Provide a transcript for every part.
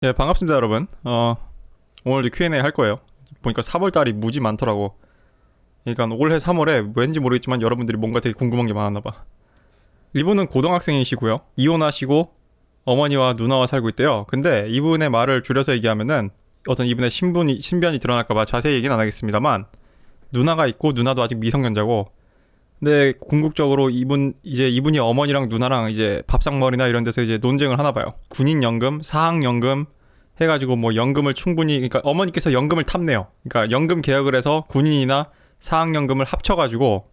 예, 반갑습니다, 여러분. 오늘도 Q&A 할 거예요. 보니까 3월 달이 무지 많더라고. 그러니까 올해 3월에 왠지 모르겠지만 여러분들이 뭔가 되게 궁금한 게 많았나 봐. 이분은 고등학생이시고요. 이혼하시고 어머니와 누나와 살고 있대요. 근데 이분의 말을 줄여서 얘기하면은 어떤 이분의 신변이 드러날까 봐 자세히 얘기는 안 하겠습니다만, 누나가 있고 누나도 아직 미성년자고, 근데 궁극적으로 이분이 어머니랑 누나랑 이제 밥상머리나 이런 데서 이제 논쟁을 하나 봐요. 군인연금, 사학연금 해가지고 뭐 연금을 충분히, 그러니까 어머니께서 연금을 탐내요. 그러니까 연금 개혁을 해서 군인이나 사학연금을 합쳐가지고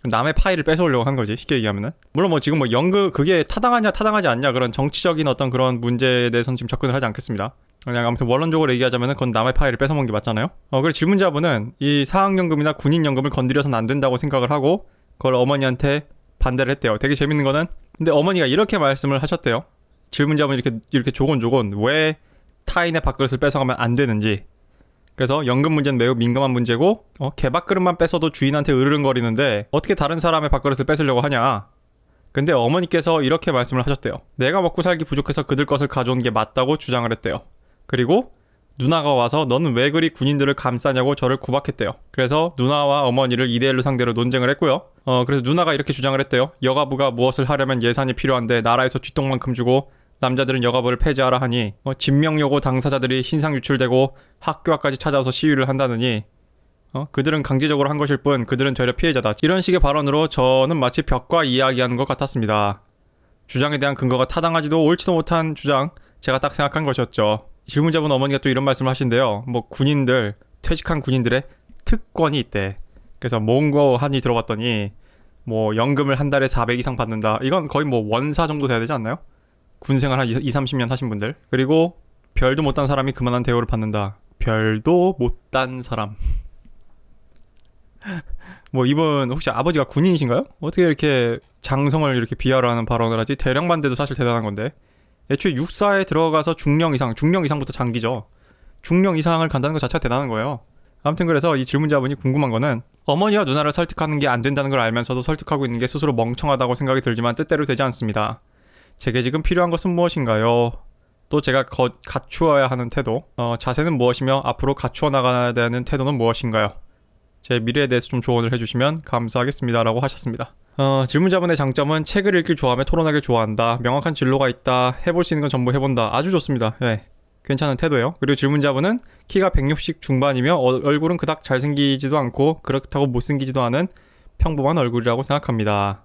남의 파이를 뺏어오려고 한 거지, 쉽게 얘기하면은. 물론 뭐 지금 뭐 연금 그게 타당하냐 타당하지 않냐 그런 정치적인 어떤 그런 문제에 대해서는 지금 접근을 하지 않겠습니다. 그냥 아무튼 원론적으로 얘기하자면은 그건 남의 파이를 뺏어먹은 게 맞잖아요. 그래서 질문자분은 이 사학연금이나 군인연금을 건드려서는 안 된다고 생각을 하고 그걸 어머니한테 반대를 했대요. 되게 재밌는 거는, 근데 어머니가 이렇게 말씀을 하셨대요. 질문자분이 이렇게 조곤조곤 왜 타인의 밥그릇을 뺏어가면 안 되는지. 그래서 연금 문제는 매우 민감한 문제고, 개밥그릇만 뺏어도 주인한테 으르렁거리는데 어떻게 다른 사람의 밥그릇을 뺏으려고 하냐. 근데 어머니께서 이렇게 말씀을 하셨대요. 내가 먹고 살기 부족해서 그들 것을 가져온 게 맞다고 주장을 했대요. 그리고 누나가 와서 너는 왜 그리 군인들을 감싸냐고 저를 구박했대요. 그래서 누나와 어머니를 2대1로 상대로 논쟁을 했고요. 그래서 누나가 이렇게 주장을 했대요. 여가부가 무엇을 하려면 예산이 필요한데 나라에서 쥐똥만큼 주고 남자들은 여가부를 폐지하라 하니 진명여고 당사자들이 신상 유출되고 학교 앞까지 찾아와서 시위를 한다느니 그들은 강제적으로 한 것일 뿐 그들은 되려 피해자다. 이런 식의 발언으로 저는 마치 벽과 이야기하는 것 같았습니다. 주장에 대한 근거가 타당하지도 옳지도 못한 주장, 제가 딱 생각한 것이었죠. 질문자분 어머니가 또 이런 말씀을 하신대요. 뭐 퇴직한 군인들의 특권이 있대. 그래서 뭔고 하니 들어봤더니 뭐 연금을 한 달에 400 이상 받는다. 이건 거의 뭐 원사 정도 돼야 되지 않나요? 군생활 한 30년 하신 분들. 그리고 별도 못 딴 사람이 그만한 대우를 받는다. 별도 못 딴 사람. 뭐 이분 혹시 아버지가 군인이신가요? 어떻게 이렇게 장성을 이렇게 비하를 하는 발언을 하지? 대령반대도 사실 대단한 건데. 애초에 육사에 들어가서 중령 이상부터 장기죠. 중령 이상을 간다는 것 자체가 대단한 거예요. 아무튼 그래서 이 질문자분이 궁금한 거는, 어머니와 누나를 설득하는 게 안 된다는 걸 알면서도 설득하고 있는 게 스스로 멍청하다고 생각이 들지만 뜻대로 되지 않습니다. 제게 지금 필요한 것은 무엇인가요? 또 제가 갖추어야 하는 태도, 자세는 무엇이며 앞으로 갖추어 나가야 되는 태도는 무엇인가요? 제 미래에 대해서 좀 조언을 해주시면 감사하겠습니다 라고 하셨습니다. 질문자분의 장점은 책을 읽길 좋아하며 토론하길 좋아한다. 명확한 진로가 있다. 해볼 수 있는 건 전부 해본다. 아주 좋습니다. 네, 괜찮은 태도예요. 그리고 질문자분은 키가 160 중반이며 얼굴은 그닥 잘생기지도 않고 그렇다고 못생기지도 않은 평범한 얼굴이라고 생각합니다.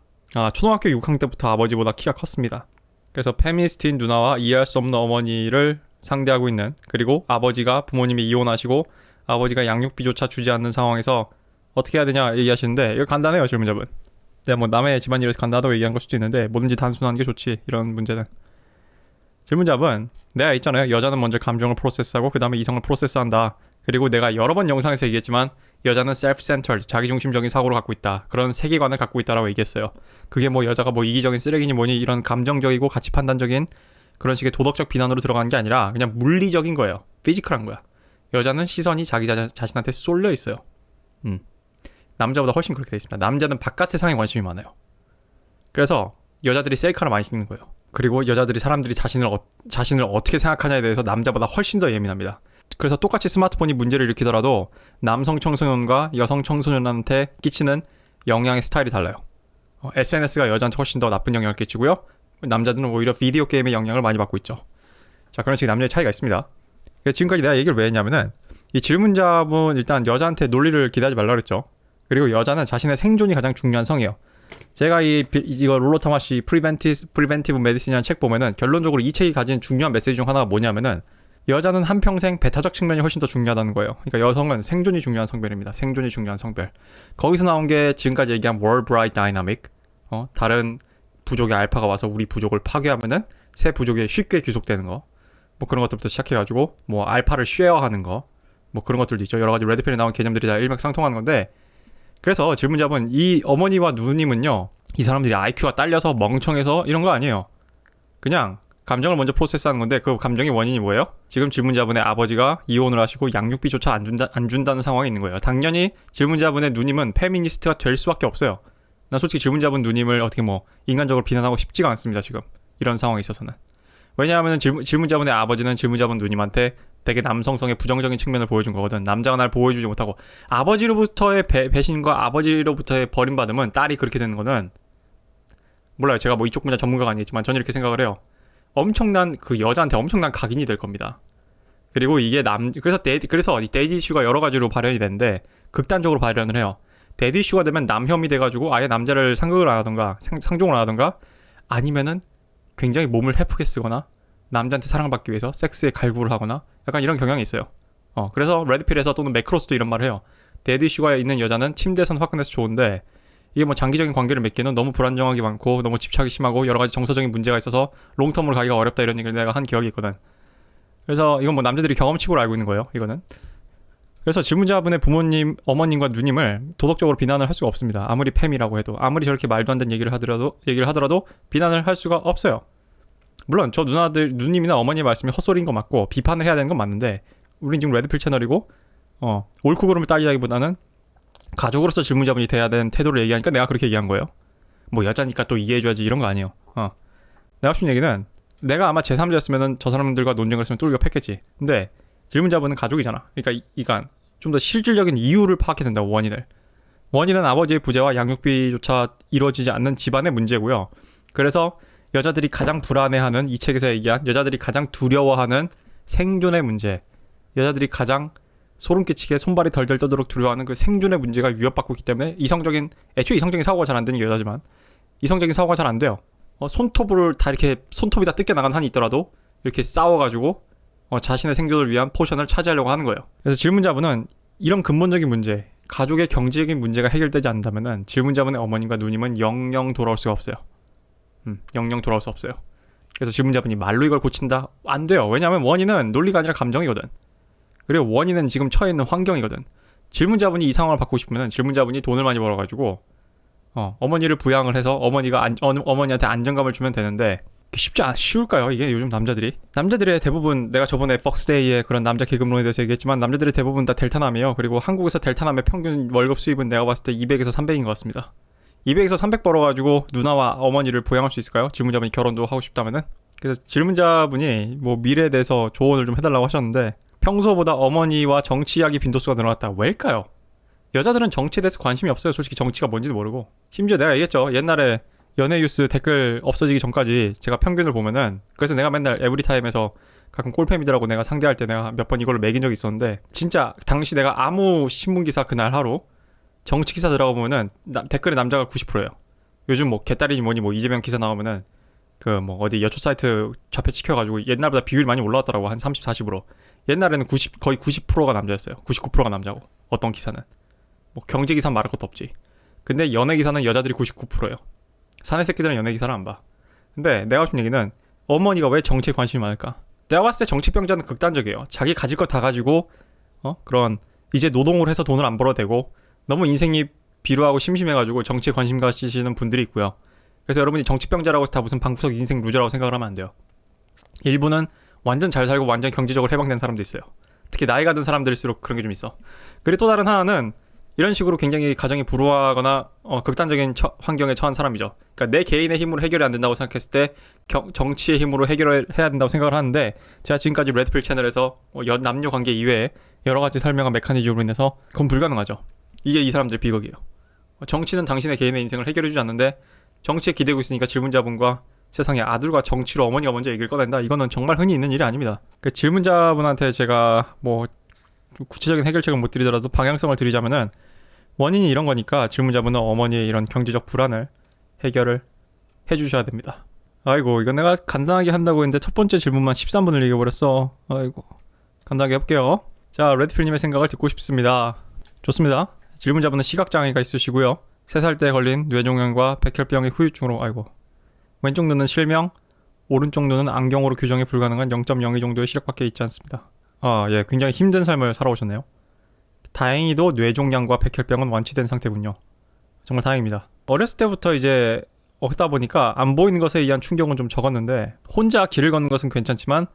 초등학교 6학년 때부터 아버지보다 키가 컸습니다. 그래서 페미니스트인 누나와 이해할 수 없는 어머니를 상대하고 있는, 그리고 아버지가 부모님이 이혼하시고 아버지가 양육비조차 주지 않는 상황에서 어떻게 해야 되냐 얘기하시는데, 이거 간단해요. 질문자분. 내가 뭐 남의 집안일에서 간단하다고 얘기한 걸 수도 있는데 뭐든지 단순한 게 좋지, 이런 문제는. 질문자분, 내가 있잖아요. 여자는 먼저 감정을 프로세스하고 그 다음에 이성을 프로세스한다. 그리고 내가 여러 번 영상에서 얘기했지만 여자는 self-centered, 자기중심적인 사고를 갖고 있다. 그런 세계관을 갖고 있다라고 얘기했어요. 그게 뭐 여자가 뭐 이기적인 쓰레기니 뭐니 이런 감정적이고 가치 판단적인 그런 식의 도덕적 비난으로 들어가는 게 아니라 그냥 물리적인 거예요. 피지컬한 거야. 여자는 시선이 자기 자신한테 쏠려 있어요. 남자보다 훨씬 그렇게 돼 있습니다. 남자는 바깥 세상에 관심이 많아요. 그래서 여자들이 셀카를 많이 찍는 거예요. 그리고 여자들이 사람들이 자신을 어떻게 생각하냐에 대해서 남자보다 훨씬 더 예민합니다. 그래서 똑같이 스마트폰이 문제를 일으키더라도 남성 청소년과 여성 청소년한테 끼치는 영향의 스타일이 달라요. SNS가 여자한테 훨씬 더 나쁜 영향을 끼치고요. 남자들은 오히려 비디오 게임의 영향을 많이 받고 있죠. 자, 그런 식의 남녀의 차이가 있습니다. 지금까지 내가 얘기를 왜 했냐면은, 이 질문자분 일단 여자한테 논리를 기대하지 말라 그랬죠. 그리고 여자는 자신의 생존이 가장 중요한 성이에요. 제가 이거 롤로 타마시 프리벤티브 메디신이라는 책 보면은 결론적으로 이 책이 가진 중요한 메시지 중 하나가 뭐냐면은, 여자는 한평생 배타적 측면이 훨씬 더 중요하다는 거예요. 그러니까 여성은 생존이 중요한 성별입니다. 생존이 중요한 성별. 거기서 나온 게 지금까지 얘기한 월브라이트 다이나믹. 다른 부족의 알파가 와서 우리 부족을 파괴하면은 새 부족에 쉽게 귀속되는 거. 뭐 그런 것들부터 시작해가지고 뭐 알파를 쉐어하는 거. 뭐 그런 것들도 있죠. 여러 가지 레드필에 나온 개념들이 다 일맥상통하는 건데, 그래서 질문자분, 이 어머니와 누님은요, 이 사람들이 IQ가 딸려서 멍청해서 이런 거 아니에요. 그냥 감정을 먼저 프로세스하는 건데, 그 감정의 원인이 뭐예요? 지금 질문자분의 아버지가 이혼을 하시고 양육비조차 안 준다는 상황이 있는 거예요. 당연히 질문자분의 누님은 페미니스트가 될 수밖에 없어요. 난 솔직히 질문자분 누님을 어떻게 뭐 인간적으로 비난하고 싶지가 않습니다. 지금 이런 상황에 있어서는. 왜냐하면 질문자분의 아버지는 질문자분 누님한테 되게 남성성의 부정적인 측면을 보여준 거거든. 남자가 날 보호해주지 못하고 아버지로부터의 배신과 아버지로부터의 버림받음은 딸이 그렇게 되는 거는 몰라요. 제가 뭐 이쪽 분야 전문가가 아니겠지만 저는 이렇게 생각을 해요. 엄청난 그 여자한테 엄청난 각인이 될 겁니다. 그리고 이게 그래서 이 데이디 이슈가 여러 가지로 발현이 되는데 극단적으로 발현을 해요. 데이디 이슈가 되면 남혐이 돼가지고 아예 남자를 상종을 안 하던가 아니면은 굉장히 몸을 헤프게 쓰거나 남자한테 사랑받기 위해서 섹스에 갈구를 하거나 약간 이런 경향이 있어요. 그래서 레드필에서 또는 매크로스도 이런 말을 해요. 데이디 이슈가 있는 여자는 침대에선 화끈해서 좋은데 이게 뭐 장기적인 관계를 맺기는 너무 불안정하기 많고 너무 집착이 심하고 여러 가지 정서적인 문제가 있어서 롱텀으로 가기가 어렵다 이런 얘기를 내가 한 기억이 있거든. 그래서 이건 뭐 남자들이 경험치고로 알고 있는 거예요. 이거는. 그래서 질문자분의 부모님, 어머님과 누님을 도덕적으로 비난을 할 수가 없습니다. 아무리 팸이라고 해도 아무리 저렇게 말도 안 되는 얘기를 하더라도 비난을 할 수가 없어요. 물론 저 누님이나 어머니의 말씀이 헛소리인 거 맞고 비판을 해야 되는 건 맞는데 우린 지금 레드필 채널이고 옳고 그름을 따지다기보다는 가족으로서 질문자분이 돼야 되는 태도를 얘기하니까 내가 그렇게 얘기한 거예요. 뭐 여자니까 또 이해해줘야지 이런 거 아니에요. 내가 싶은 얘기는 내가 아마 제3자였으면 저 사람들과 논쟁을 했으면 뚫겨 팼겠지. 근데 질문자분은 가족이잖아. 그러니까 이간 좀 더 실질적인 이유를 파악해야 된다. 원인은 아버지의 부재와 양육비조차 이루어지지 않는 집안의 문제고요. 그래서 여자들이 가장 불안해하는 이 책에서 얘기한 여자들이 가장 두려워하는 생존의 문제, 여자들이 가장 소름 끼치게 손발이 덜덜 떠도록 두려워하는 그 생존의 문제가 위협받고 있기 때문에 애초에 이성적인 사고가 잘 안 되는 게 여자지만 이성적인 사고가 잘 안 돼요. 손톱이 다 뜯겨 나간 한이 있더라도 이렇게 싸워가지고 자신의 생존을 위한 포션을 차지하려고 하는 거예요. 그래서 질문자분은 이런 근본적인 문제, 가족의 경제적인 문제가 해결되지 않는다면은 질문자분의 어머님과 누님은 영영 돌아올 수가 없어요. 영영 돌아올 수 없어요. 그래서 질문자분이 말로 이걸 고친다? 안 돼요. 왜냐하면 원인은 논리가 아니라 감정이거든. 그리고 원인은 지금 처해 있는 환경이거든. 질문자분이 이 상황을 바꾸고 싶으면 질문자분이 돈을 많이 벌어가지고 어머니를 부양을 해서 어머니한테 안정감을 주면 되는데 쉬울까요? 이게 요즘 남자들의 대부분 내가 저번에 벅스데이의 그런 남자 계급론에 대해서 얘기했지만 남자들의 대부분 다 델타남이에요. 그리고 한국에서 델타남의 평균 월급 수입은 내가 봤을 때 200에서 300인 것 같습니다. 200에서 300 벌어가지고 누나와 어머니를 부양할 수 있을까요? 질문자분이 결혼도 하고 싶다면은. 그래서 질문자분이 뭐 미래에 대해서 조언을 좀 해달라고 하셨는데 평소보다 어머니와 정치 이야기 빈도수가 늘어났다. 왜일까요? 여자들은 정치에 대해서 관심이 없어요. 솔직히 정치가 뭔지도 모르고. 심지어 내가 얘기했죠. 옛날에 연예뉴스 댓글 없어지기 전까지 제가 평균을 보면은 그래서 내가 맨날 에브리타임에서 가끔 꼴패미들하고 내가 상대할 때 내가 몇 번 이걸로 매긴 적이 있었는데 진짜 당시 내가 아무 신문기사 그날 하루 정치 기사 들어가보면은 댓글에 남자가 90%예요. 요즘 뭐 개딸이니 뭐니 뭐 이재명 기사 나오면은 그 뭐 어디 여초 사이트 좌표 찍혀가지고 옛날보다 비율이 많이 올라왔더라고. 한 30, 40으로. 옛날에는 거의 90%가 남자였어요. 99%가 남자고. 어떤 기사는. 뭐 경제 기사 말할 것도 없지. 근데 연예 기사는 여자들이 99%예요. 사내 새끼들은 연예 기사를 안 봐. 근데 내가 하신 얘기는 어머니가 왜 정치에 관심이 많을까? 내가 봤을 때 정치병자는 극단적이에요. 자기 가질 것 다 가지고 그런 이제 노동을 해서 돈을 안 벌어도 되고 너무 인생이 비루하고 심심해가지고 정치에 관심 가지시는 분들이 있고요. 그래서 여러분이 정치병자라고 해서 다 무슨 방구석 인생 루저라고 생각을 하면 안 돼요. 일부는 완전 잘 살고 완전 경제적으로 해방된 사람도 있어요. 특히 나이가 든 사람들일수록 그런 게 좀 있어. 그리고 또 다른 하나는 이런 식으로 굉장히 가정이 불우하거나 극단적인 환경에 처한 사람이죠. 그러니까 내 개인의 힘으로 해결이 안 된다고 생각했을 때 정치의 힘으로 해결을 해야 된다고 생각을 하는데 제가 지금까지 레드필 채널에서 남녀 관계 이외에 여러 가지 설명한 메커니즘으로 인해서 그건 불가능하죠. 이게 이 사람들의 비극이에요. 정치는 당신의 개인의 인생을 해결해주지 않는데 정치에 기대고 있으니까 질문자분과 세상의 아들과 정치로 어머니가 먼저 얘기를 꺼낸다. 이거는 정말 흔히 있는 일이 아닙니다. 그 질문자분한테 제가 뭐 구체적인 해결책을 못 드리더라도 방향성을 드리자면은 원인이 이런 거니까 질문자분은 어머니의 이런 경제적 불안을 해결을 해주셔야 됩니다. 아이고 이거 내가 간단하게 한다고 했는데 첫 번째 질문만 13분을 얘기해버렸어. 아이고 간단하게 해볼게요. 자 레드필님의 생각을 듣고 싶습니다. 좋습니다. 질문자분은 시각장애가 있으시고요. 3살 때 걸린 뇌종양과 백혈병의 후유증으로 왼쪽 눈은 실명, 오른쪽 눈은 안경으로 교정이 불가능한 0.02 정도의 시력밖에 있지 않습니다. 예, 굉장히 힘든 삶을 살아오셨네요. 다행히도 뇌종양과 백혈병은 완치된 상태군요. 정말 다행입니다. 어렸을 때부터 이제 얻다 보니까 안 보이는 것에 의한 충격은 좀 적었는데 혼자 길을 걷는 것은 괜찮지만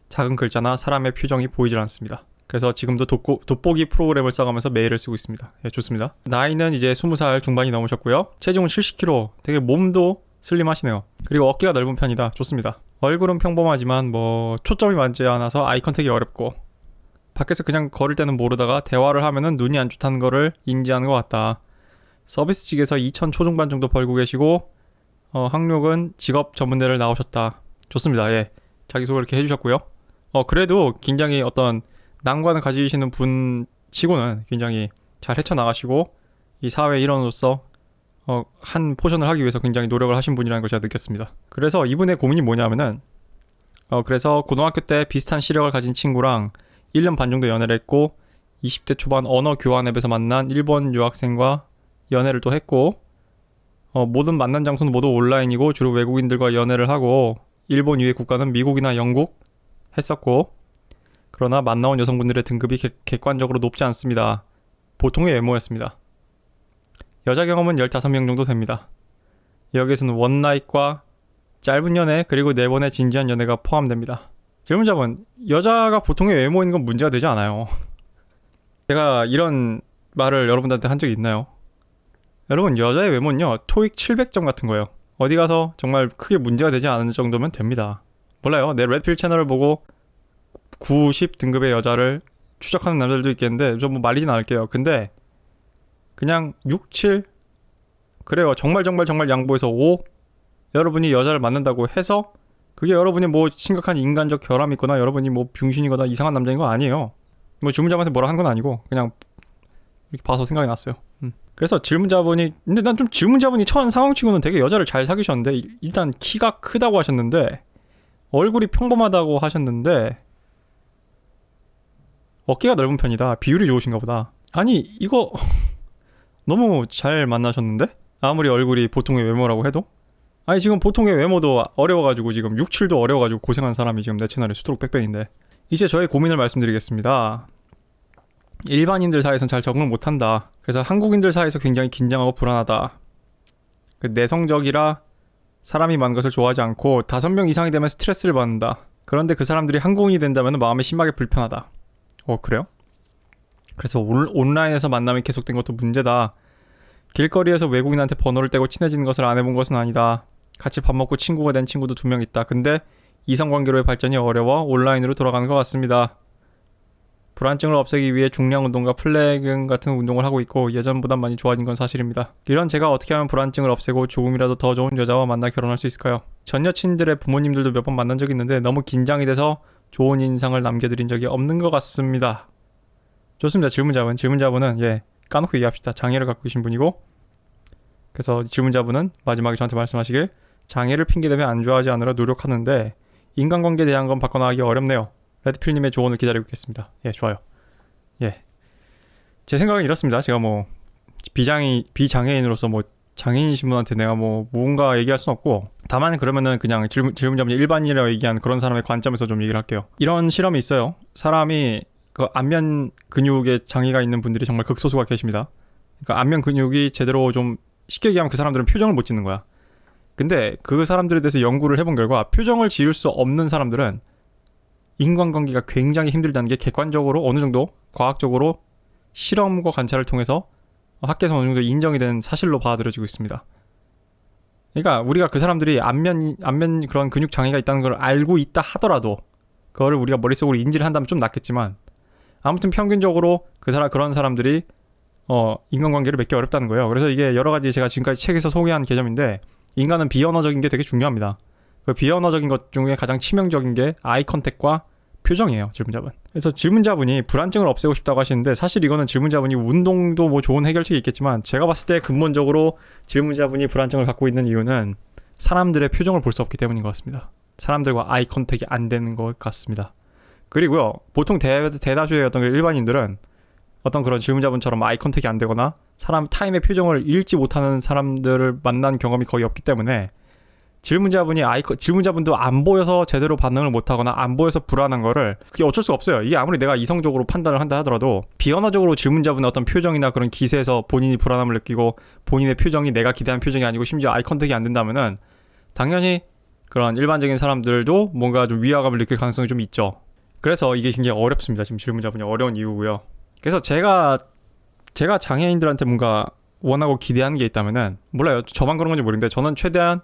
작은 글자나 사람의 표정이 보이질 않습니다. 그래서 지금도 돋보기 프로그램을 써가면서 메일을 쓰고 있습니다. 예, 좋습니다. 나이는 이제 20살 중반이 넘으셨고요. 체중은 70kg, 되게 몸도 슬림하시네요. 그리고 어깨가 넓은 편이다. 좋습니다. 얼굴은 평범하지만 뭐 초점이 맞지 않아서 아이 컨택이 어렵고 밖에서 그냥 걸을 때는 모르다가 대화를 하면은 눈이 안 좋다는 거를 인지하는 것 같다. 서비스 직에서 2천 초중반 정도 벌고 계시고 학력은 직업 전문대를 나오셨다. 좋습니다. 예. 자기소개를 이렇게 해주셨고요. 그래도 굉장히 어떤 난관을 가지시는 분 치고는 굉장히 잘 헤쳐나가시고 이 사회 일원으로서 한 포션을 하기 위해서 굉장히 노력을 하신 분이라는 걸 제가 느꼈습니다. 그래서 이분의 고민이 뭐냐면은 그래서 고등학교 때 비슷한 시력을 가진 친구랑 1년 반 정도 연애를 했고 20대 초반 언어 교환 앱에서 만난 일본 유학생과 연애를 또 했고 모든 만난 장소는 모두 온라인이고 주로 외국인들과 연애를 하고 일본 이외 국가는 미국이나 영국 했었고 그러나 만나온 여성분들의 등급이 객관적으로 높지 않습니다. 보통의 외모였습니다. 여자 경험은 15명 정도 됩니다. 여기에서는 원나잇과 짧은 연애 그리고 4번의 진지한 연애가 포함됩니다. 질문자분, 여자가 보통의 외모인 건 문제가 되지 않아요. 제가 이런 말을 여러분들한테 한 적이 있나요? 여러분, 여자의 외모는요 토익 700점 같은 거예요. 어디 가서 정말 크게 문제가 되지 않은 정도면 됩니다. 몰라요. 내 레드필 채널을 보고 90 등급의 여자를 추적하는 남자들도 있겠는데 좀 뭐 말리진 않을게요. 근데 그냥 6, 7 그래요. 정말 양보해서 5 여러분이 여자를 만난다고 해서 그게 여러분이 뭐 심각한 인간적 결함이 있거나 여러분이 뭐 병신이거나 이상한 남자인 거 아니에요. 뭐 질문자분한테 뭐라 한 건 아니고 그냥 이렇게 봐서 생각이 났어요. 그래서 질문자분이 근데 난 좀 질문자분이 처한 상황치고는 되게 여자를 잘 사귀셨는데 일단 키가 크다고 하셨는데 얼굴이 평범하다고 하셨는데 어깨가 넓은 편이다. 비율이 좋으신가 보다. 아니 이거 너무 잘 만나셨는데? 아무리 얼굴이 보통의 외모라고 해도? 아니 지금 보통의 외모도 어려워가지고 지금 6, 7도 어려워가지고 고생한 사람이 지금 내 채널에 수두룩 빽빽인데 이제 저의 고민을 말씀드리겠습니다. 일반인들 사이에선 잘 적응을 못한다. 그래서 한국인들 사이에서 굉장히 긴장하고 불안하다. 내성적이라 사람이 많은 것을 좋아하지 않고 5명 이상이 되면 스트레스를 받는다. 그런데 그 사람들이 한국인이 된다면 마음이 심하게 불편하다. 그래요? 그래서 온라인에서 만남이 계속된 것도 문제다. 길거리에서 외국인한테 번호를 떼고 친해지는 것을 안 해본 것은 아니다. 같이 밥 먹고 친구가 된 친구도 2명 있다. 근데 이성관계로의 발전이 어려워 온라인으로 돌아가는 것 같습니다. 불안증을 없애기 위해 중량 운동과 플래깅 같은 운동을 하고 있고 예전보단 많이 좋아진 건 사실입니다. 이런 제가 어떻게 하면 불안증을 없애고 조금이라도 더 좋은 여자와 만나 결혼할 수 있을까요? 전 여친들의 부모님들도 몇 번 만난 적이 있는데 너무 긴장이 돼서 좋은 인상을 남겨드린 적이 없는 것 같습니다. 좋습니다. 질문자분은 까놓고 얘기합시다. 장애를 갖고 계신 분이고 그래서 질문자분은 마지막에 저한테 말씀하시길 장애를 핑계대며 안 좋아하지 않으려 노력하는데 인간관계에 대한 건 바꿔나가기 어렵네요. 레드필님의 조언을 기다리고 있겠습니다. 좋아요. 제 생각은 이렇습니다. 제가 뭐 비장애인으로서 뭐 장애인이신 분한테 내가 뭐 뭔가 얘기할 순 없고 다만 그러면은 그냥 질문자분이 일반인이라고 얘기한 그런 사람의 관점에서 좀 얘기를 할게요. 이런 실험이 있어요. 사람이 그 안면 근육에 장애가 있는 분들이 정말 극소수가 계십니다. 그러니까 안면 근육이 제대로 좀 쉽게 얘기하면 그 사람들은 표정을 못 짓는 거야. 근데 그 사람들에 대해서 연구를 해본 결과 표정을 지을 수 없는 사람들은 인간관계가 굉장히 힘들다는 게 객관적으로 어느 정도 과학적으로 실험과 관찰을 통해서 학계에서 어느 정도 인정이 된 사실로 받아들여지고 있습니다. 그러니까 우리가 그 사람들이 안면 그런 근육 장애가 있다는 걸 알고 있다 하더라도 그거를 우리가 머릿속으로 인지를 한다면 좀 낫겠지만 아무튼 평균적으로 그런 사람들이 인간관계를 맺기 어렵다는 거예요. 그래서 이게 여러 가지 제가 지금까지 책에서 소개한 개념인데 인간은 비언어적인 게 되게 중요합니다. 그 비언어적인 것 중에 가장 치명적인 게 아이 컨택과 표정이에요. 질문자분. 그래서 질문자분이 불안증을 없애고 싶다고 하시는데 사실 이거는 질문자분이 운동도 뭐 좋은 해결책이 있겠지만 제가 봤을 때 근본적으로 질문자분이 불안증을 갖고 있는 이유는 사람들의 표정을 볼 수 없기 때문인 것 같습니다. 사람들과 아이 컨택이 안 되는 것 같습니다. 그리고요 보통 대다수의 어떤 일반인들은 어떤 그런 질문자분처럼 아이 컨택이 안 되거나 타인의 표정을 읽지 못하는 사람들을 만난 경험이 거의 없기 때문에 질문자분도 안 보여서 제대로 반응을 못하거나 안 보여서 불안한 거를 그게 어쩔 수가 없어요. 이게 아무리 내가 이성적으로 판단을 한다 하더라도 비언어적으로 질문자분의 어떤 표정이나 그런 기세에서 본인이 불안함을 느끼고 본인의 표정이 내가 기대한 표정이 아니고 심지어 아이 컨택이 안 된다면은 당연히 그런 일반적인 사람들도 뭔가 좀 위화감을 느낄 가능성이 좀 있죠. 그래서 이게 굉장히 어렵습니다. 지금 질문자분이 어려운 이유고요. 그래서 제가 장애인들한테 뭔가 원하고 기대하는 게 있다면은 몰라요. 저만 그런 건지 모르겠는데 저는 최대한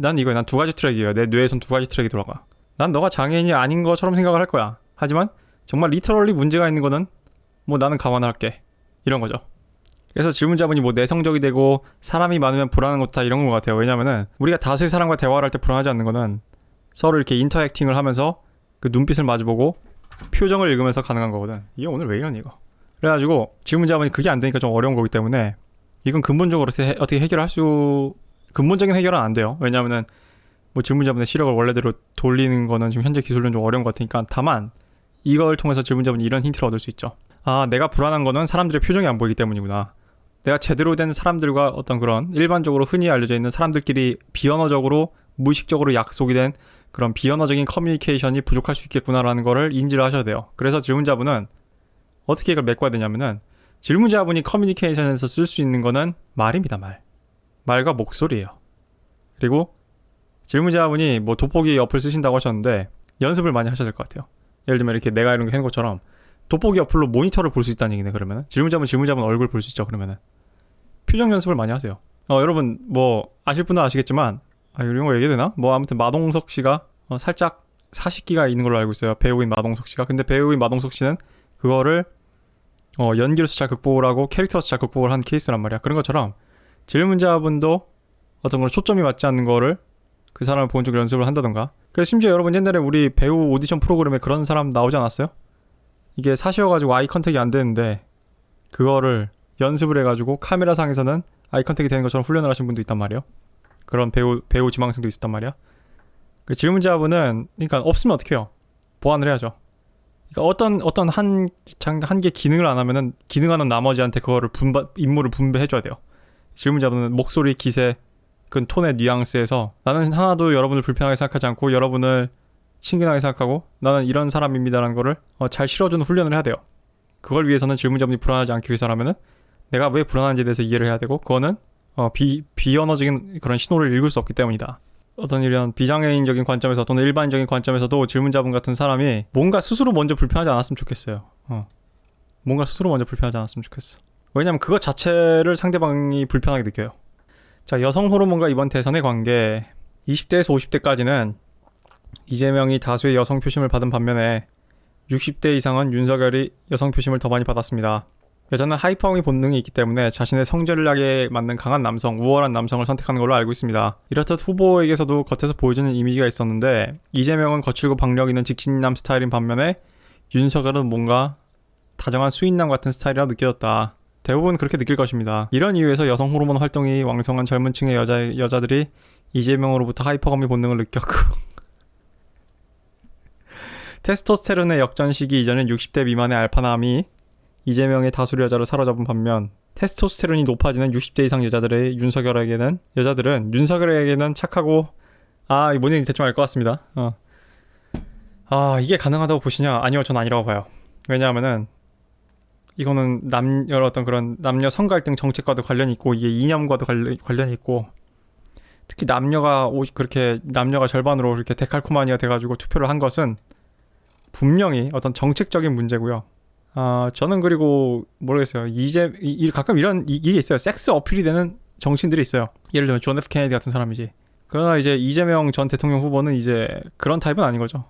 난 이거야. 난 두 가지 트랙이에요. 내 뇌에선 두 가지 트랙이 돌아가. 난 너가 장애인이 아닌 것처럼 생각을 할 거야. 하지만 정말 리터럴리 문제가 있는 거는 뭐 나는 감안할게. 이런 거죠. 그래서 질문자분이 뭐 내성적이 되고 사람이 많으면 불안한 것도 다 이런 것 같아요. 왜냐면은 우리가 다수의 사람과 대화를 할 때 불안하지 않는 거는 서로 이렇게 인터액팅을 하면서 그 눈빛을 마주보고 표정을 읽으면서 가능한 거거든. 이게 오늘 왜 이러니 이거. 그래가지고 질문자분이 그게 안 되니까 좀 어려운 거기 때문에 이건 근본적으로 어떻게 해결할 수 근본적인 해결은 안 돼요. 왜냐면은 뭐 질문자분의 시력을 원래대로 돌리는 거는 지금 현재 기술로는 좀 어려운 것 같으니까. 다만 이걸 통해서 질문자분이 이런 힌트를 얻을 수 있죠. 아, 내가 불안한 거는 사람들의 표정이 안 보이기 때문이구나. 내가 제대로 된 사람들과 어떤 그런 일반적으로 흔히 알려져 있는 사람들끼리 비언어적으로 무의식적으로 약속이 된 그런 비언어적인 커뮤니케이션이 부족할 수 있겠구나라는 거를 인지를 하셔야 돼요. 그래서 질문자분은 어떻게 이걸 메꿔야 되냐면은 질문자분이 커뮤니케이션에서 쓸 수 있는 거는 말입니다. 말과 목소리예요. 그리고 질문자분이 뭐 돋보기 어플 쓰신다고 하셨는데 연습을 많이 하셔야 될 것 같아요. 예를 들면 이렇게 내가 이런 게 한 것처럼 돋보기 어플로 모니터를 볼 수 있다는 얘기네. 그러면은 질문자분 얼굴 볼 수 있죠. 그러면은 표정 연습을 많이 하세요. 여러분 뭐 아실 분은 아시겠지만 이런 거 얘기해도 되나? 뭐 아무튼 마동석 씨가 살짝 사식기가 있는 걸로 알고 있어요. 배우인 마동석 씨가. 근데 배우인 마동석 씨는 그거를 연기로서 잘 극복을 하고 캐릭터로서 잘 극복을 한 케이스란 말이야. 그런 것처럼 질문자분도 어떤 걸 초점이 맞지 않는 거를 그 사람을 보는 쪽으로 연습을 한다던가. 그래서 심지어 여러분 옛날에 우리 배우 오디션 프로그램에 그런 사람 나오지 않았어요? 이게 사시여가지고 아이 컨택이 안 되는데 그거를 연습을 해가지고 카메라 상에서는 아이 컨택이 되는 것처럼 훈련을 하신 분도 있단 말이에요. 그런 배우 지망생도 있었단 말이야. 그 질문자분은 그러니까 없으면 어떡해요? 보완을 해야죠. 그러니까 어떤 한 개 기능을 안 하면은 기능하는 나머지한테 그거를 임무를 분배해줘야 돼요. 질문자분은 목소리, 기세, 그 톤의 뉘앙스에서 나는 하나도 여러분을 불편하게 생각하지 않고 여러분을 친근하게 생각하고 나는 이런 사람입니다라는 거를 잘 실어주는 훈련을 해야 돼요. 그걸 위해서는 질문자분이 불안하지 않기 위해서라면은 내가 왜 불안한지에 대해서 이해를 해야 되고 그거는 비언어적인 그런 신호를 읽을 수 없기 때문이다. 어떤 이런 비장애인적인 관점에서 또는 일반적인 관점에서도 질문자분 같은 사람이 뭔가 스스로 먼저 불편하지 않았으면 좋겠어요. 뭔가 스스로 먼저 불편하지 않았으면 좋겠어. 왜냐면 그것 자체를 상대방이 불편하게 느껴요. 자, 여성 호르몬과 이번 대선의 관계. 20대에서 50대까지는 이재명이 다수의 여성 표심을 받은 반면에 60대 이상은 윤석열이 여성 표심을 더 많이 받았습니다. 여자는 하이퍼미 본능이 있기 때문에 자신의 성전략에 맞는 강한 남성, 우월한 남성을 선택하는 걸로 알고 있습니다. 이렇듯 후보에게서도 겉에서 보여주는 이미지가 있었는데 이재명은 거칠고 박력 있는 직진남 스타일인 반면에 윤석열은 뭔가 다정한 수인남 같은 스타일이라 느껴졌다. 대부분 그렇게 느낄 것입니다. 이런 이유에서 여성 호르몬 활동이 왕성한 젊은 층의 여자들이 이재명으로부터 하이퍼거미 본능을 느꼈고 테스토스테론의 역전 시기 이전엔 60대 미만의 알파남이 이재명의 다수의 여자를 사로잡은 반면 테스토스테론이 높아지는 60대 이상 여자들은 윤석열에게는 착하고 이 뭔 얘기인지 대충 알 것 같습니다. 이게 가능하다고 보시냐? 아니요, 전 아니라고 봐요. 왜냐하면은 이거는 남녀 성갈등 정책과도 관련이 있고 이게 이념과도 관련이 있고 특히 남녀가 절반으로 이렇게 데칼코마니가 돼가지고 투표를 한 것은 분명히 어떤 정책적인 문제고요. 저는 그리고 모르겠어요. 가끔 이게 있어요. 섹스 어필이 되는 정치인들이 있어요. 예를 들면 존 F 케네디 같은 사람이지. 그러나 이제 이재명 전 대통령 후보는 이제 그런 타입은 아닌 거죠.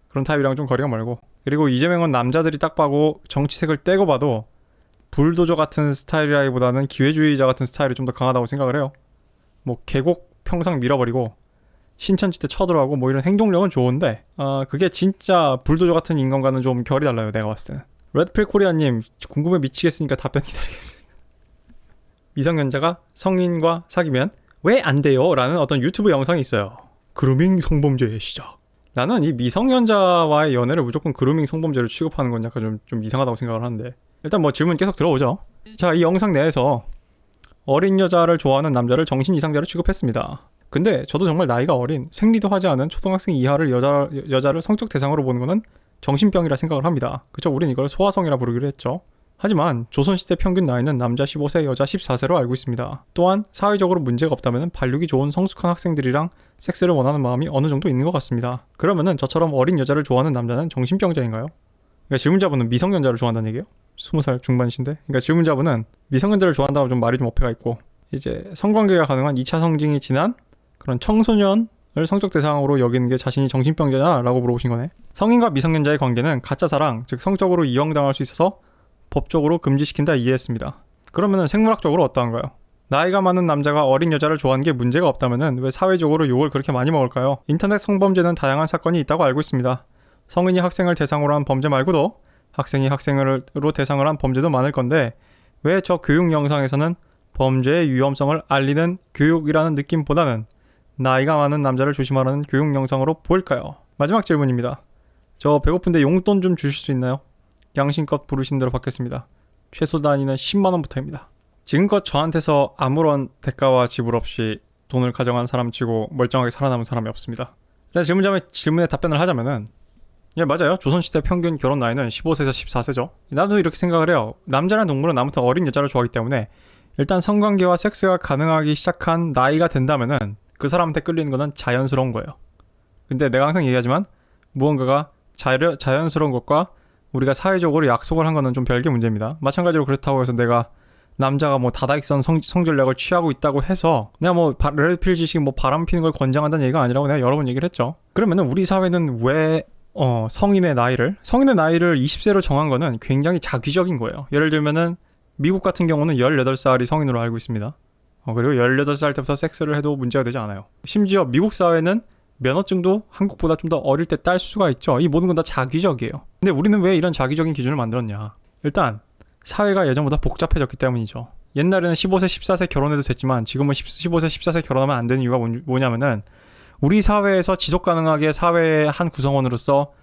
그런 타입이랑 좀 거리가 멀고. 그리고 이재명은 남자들이 딱 봐도 정치색을 떼고 봐도 불도저 같은 스타일이라기보다는 기회주의자 같은 스타일이 좀 더 강하다고 생각을 해요. 뭐 계곡 평상 밀어버리고 신천지대 쳐들어가고 뭐 이런 행동력은 좋은데 그게 진짜 불도저 같은 인간과는 좀 결이 달라요. 내가 봤을 때는. 레드필 코리아님 궁금해 미치겠으니까 답변 기다리겠습니다. 미성년자가 성인과 사귀면 왜 안 돼요? 라는 어떤 유튜브 영상이 있어요. 그루밍 성범죄의 시작. 나는 이 미성년자와의 연애를 무조건 그루밍 성범죄로 취급하는 건 약간 좀 이상하다고 생각을 하는데 일단 뭐 질문 계속 들어오죠. 자, 이 영상 내에서 어린 여자를 좋아하는 남자를 정신 이상자로 취급했습니다. 근데 저도 정말 나이가 어린 생리도 하지 않은 초등학생 이하를 여자를 성적 대상으로 보는 거는 정신병이라 생각을 합니다. 그쵸? 우린 이걸 소아성이라 부르기로 했죠. 하지만 조선시대 평균 나이는 남자 15세, 여자 14세로 알고 있습니다. 또한 사회적으로 문제가 없다면 발육이 좋은 성숙한 학생들이랑 섹스를 원하는 마음이 어느 정도 있는 것 같습니다. 그러면은 저처럼 어린 여자를 좋아하는 남자는 정신병자인가요? 그러니까 질문자분은 미성년자를 좋아한다는 얘기예요? 20살 중반이신데? 그러니까 질문자분은 미성년자를 좋아한다고 좀 말이 좀 어폐가 있고 이제 성관계가 가능한 2차 성징이 지난 그런 청소년을 성적 대상으로 여기는 게 자신이 정신병자냐라고 물어보신 거네. 성인과 미성년자의 관계는 가짜 사랑, 즉 성적으로 이용당할 수 있어서 법적으로 금지시킨다 이해했습니다. 그러면은 생물학적으로 어떠한가요? 나이가 많은 남자가 어린 여자를 좋아하는 게 문제가 없다면은 왜 사회적으로 욕을 그렇게 많이 먹을까요? 인터넷 성범죄는 다양한 사건이 있다고 알고 있습니다. 성인이 학생을 대상으로 한 범죄 말고도 학생이 학생으로 대상을 한 범죄도 많을 건데 왜 저 교육 영상에서는 범죄의 위험성을 알리는 교육이라는 느낌보다는 나이가 많은 남자를 조심하라는 교육 영상으로 보일까요? 마지막 질문입니다. 저 배고픈데 용돈 좀 주실 수 있나요? 양심껏 부르신 대로 받겠습니다. 최소 단위는 10만원부터입니다. 지금껏 저한테서 아무런 대가와 지불 없이 돈을 가져간 사람 치고 멀쩡하게 살아남은 사람이 없습니다. 일단 질문에 답변을 하자면은 예, 맞아요. 조선시대 평균 결혼 나이는 15세에서 14세죠. 나도 이렇게 생각을 해요. 남자란 동물은 아무튼 어린 여자를 좋아하기 때문에 일단 성관계와 섹스가 가능하기 시작한 나이가 된다면은 그 사람한테 끌리는 거는 자연스러운 거예요. 근데 내가 항상 얘기하지만 무언가가 자연스러운 것과 우리가 사회적으로 약속을 한 거는 좀 별개 문제입니다. 마찬가지로 그렇다고 해서 내가 남자가 뭐 다다익선 성전략을 취하고 있다고 해서 내가 뭐 레드필 지식 뭐 바람 피는 걸 권장한다는 얘기가 아니라고 내가 여러 번 얘기를 했죠. 그러면은 우리 사회는 왜 성인의 나이를 20세로 정한 거는 굉장히 자기적인 거예요. 예를 들면은 미국 같은 경우는 18살이 성인으로 알고 있습니다. 그리고 18살 때부터 섹스를 해도 문제가 되지 않아요. 심지어 미국 사회는 면허증도 한국보다 좀 더 어릴 때 딸 수가 있죠. 이 모든 건 다 자기적이에요. 근데 우리는 왜 이런 자기적인 기준을 만들었냐? 일단 사회가 예전보다 복잡해졌기 때문이죠. 옛날에는 15세, 14세 결혼해도 됐지만 지금은 15세, 14세 결혼하면 안 되는 이유가 뭐냐면은 우리 사회에서 지속 가능하게 사회의 한 구성원으로서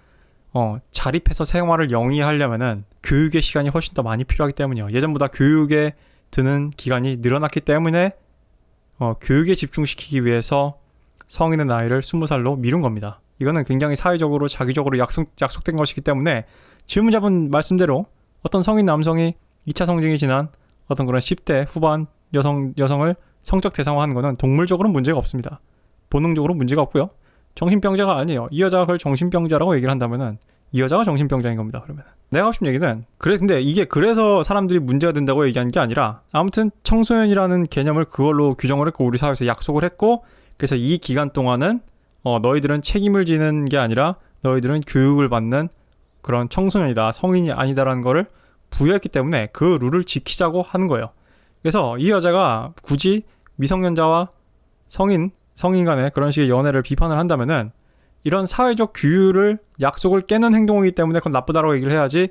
자립해서 생활을 영위하려면은 교육의 시간이 훨씬 더 많이 필요하기 때문이에요. 예전보다 교육에 드는 기간이 늘어났기 때문에 교육에 집중시키기 위해서 성인의 나이를 20살로 미룬 겁니다. 이거는 굉장히 사회적으로 자기적으로 약속된 것이기 때문에 질문자분 말씀대로 어떤 성인 남성이 2차 성징이 지난 어떤 그런 10대 후반 여성을 성적 대상화하는 거는 동물적으로는 문제가 없습니다. 본능적으로 문제가 없고요. 정신병자가 아니에요. 이 여자가 그걸 정신병자라고 얘기를 한다면은 이 여자가 정신병자인 겁니다. 그러면 내가 하고 싶은 얘기는 근데 이게 그래서 사람들이 문제가 된다고 얘기한 게 아니라 아무튼 청소년이라는 개념을 그걸로 규정을 했고 우리 사회에서 약속을 했고 그래서 이 기간 동안은 너희들은 책임을 지는 게 아니라 너희들은 교육을 받는 그런 청소년이다. 성인이 아니다라는 거를 부여했기 때문에 그 룰을 지키자고 하는 거예요. 그래서 이 여자가 굳이 미성년자와 성인 간의 그런 식의 연애를 비판을 한다면은 이런 사회적 규율을 약속을 깨는 행동이기 때문에 그건 나쁘다라고 얘기를 해야지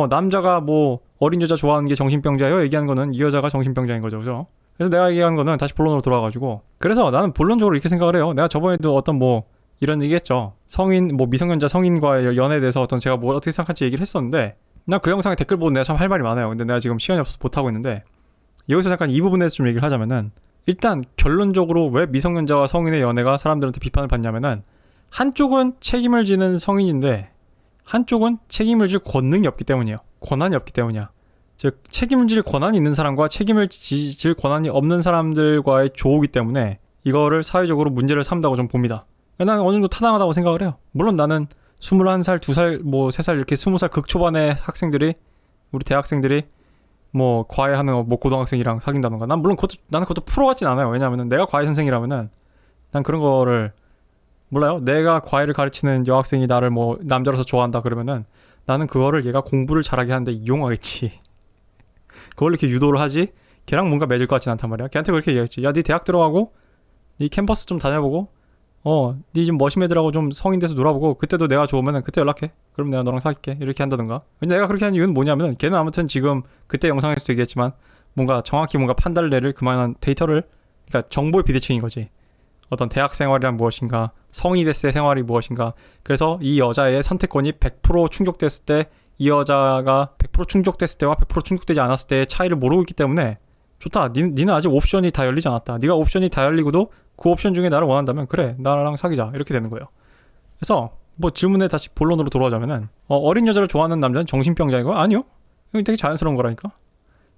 남자가 뭐 어린 여자 좋아하는 게 정신병자예요 얘기하는 거는 이 여자가 정신병자인 거죠. 그죠? 그래서 내가 얘기한 거는 다시 본론으로 돌아가가지고 그래서 나는 본론적으로 이렇게 생각을 해요. 내가 저번에도 어떤 뭐 이런 얘기 했죠. 미성년자 성인과의 연애에 대해서 어떤 제가 뭐 어떻게 생각할지 얘기를 했었는데 나 그 영상에 댓글 보고 내가 참 할 말이 많아요. 근데 내가 지금 시간이 없어서 못하고 있는데 여기서 잠깐 이 부분에서 좀 얘기를 하자면은 일단 결론적으로 왜 미성년자와 성인의 연애가 사람들한테 비판을 받냐면은 한쪽은 책임을 지는 성인인데 한쪽은 책임을 질 권능이 없기 때문이에요. 권한이 없기 때문이야. 즉 책임을 질 권한이 있는 사람과 책임을 질 권한이 없는 사람들과의 조우기 때문에 이거를 사회적으로 문제를 삼다고 좀 봅니다. 나는 어느 정도 타당하다고 생각을 해요. 물론 나는 21살, 2살, 뭐 3살 이렇게 20살 극초반의 학생들이 우리 대학생들이 뭐 과외하는 뭐 고등학생이랑 사귄다던가 나는 그것도 프로 같진 않아요. 왜냐면은 내가 과외 선생이라면은 난 그런 거를 몰라요. 내가 과외를 가르치는 여학생이 나를 뭐 남자로서 좋아한다 그러면은 나는 그거를 얘가 공부를 잘하게 하는데 이용하겠지. 그걸 이렇게 유도를 하지 걔랑 뭔가 맺을 것 같진 않단 말이야. 걔한테 그렇게 얘기했지. 야, 네 대학 들어가고 네 캠퍼스 좀 다녀보고 네 좀 머신 애들하고 좀 성인 돼서 놀아보고 그때도 내가 좋으면은 그때 연락해. 그럼 내가 너랑 사귈게. 이렇게 한다든가. 내가 그렇게 한 이유는 뭐냐면은 걔는 아무튼 지금 그때 영상에서도 얘기했지만 뭔가 정확히 뭔가 판단을 그만한 데이터를 그러니까 정보의 비대칭인 거지. 어떤 대학 생활이란 무엇인가, 성인이 됐을 때 생활이 무엇인가. 그래서 이 여자의 선택권이 100% 충족됐을 때 이 여자가 100% 충족됐을 때와 100% 충족되지 않았을 때의 차이를 모르고 있기 때문에 좋다. 니는 아직 옵션이 다 열리지 않았다. 네가 옵션이 다 열리고도 그 옵션 중에 나를 원한다면 그래. 나랑 사귀자. 이렇게 되는 거예요. 그래서 뭐 질문에 다시 본론으로 돌아오자면은 어린 여자를 좋아하는 남자는 정신병자이고 아니요. 이건 되게 자연스러운 거라니까.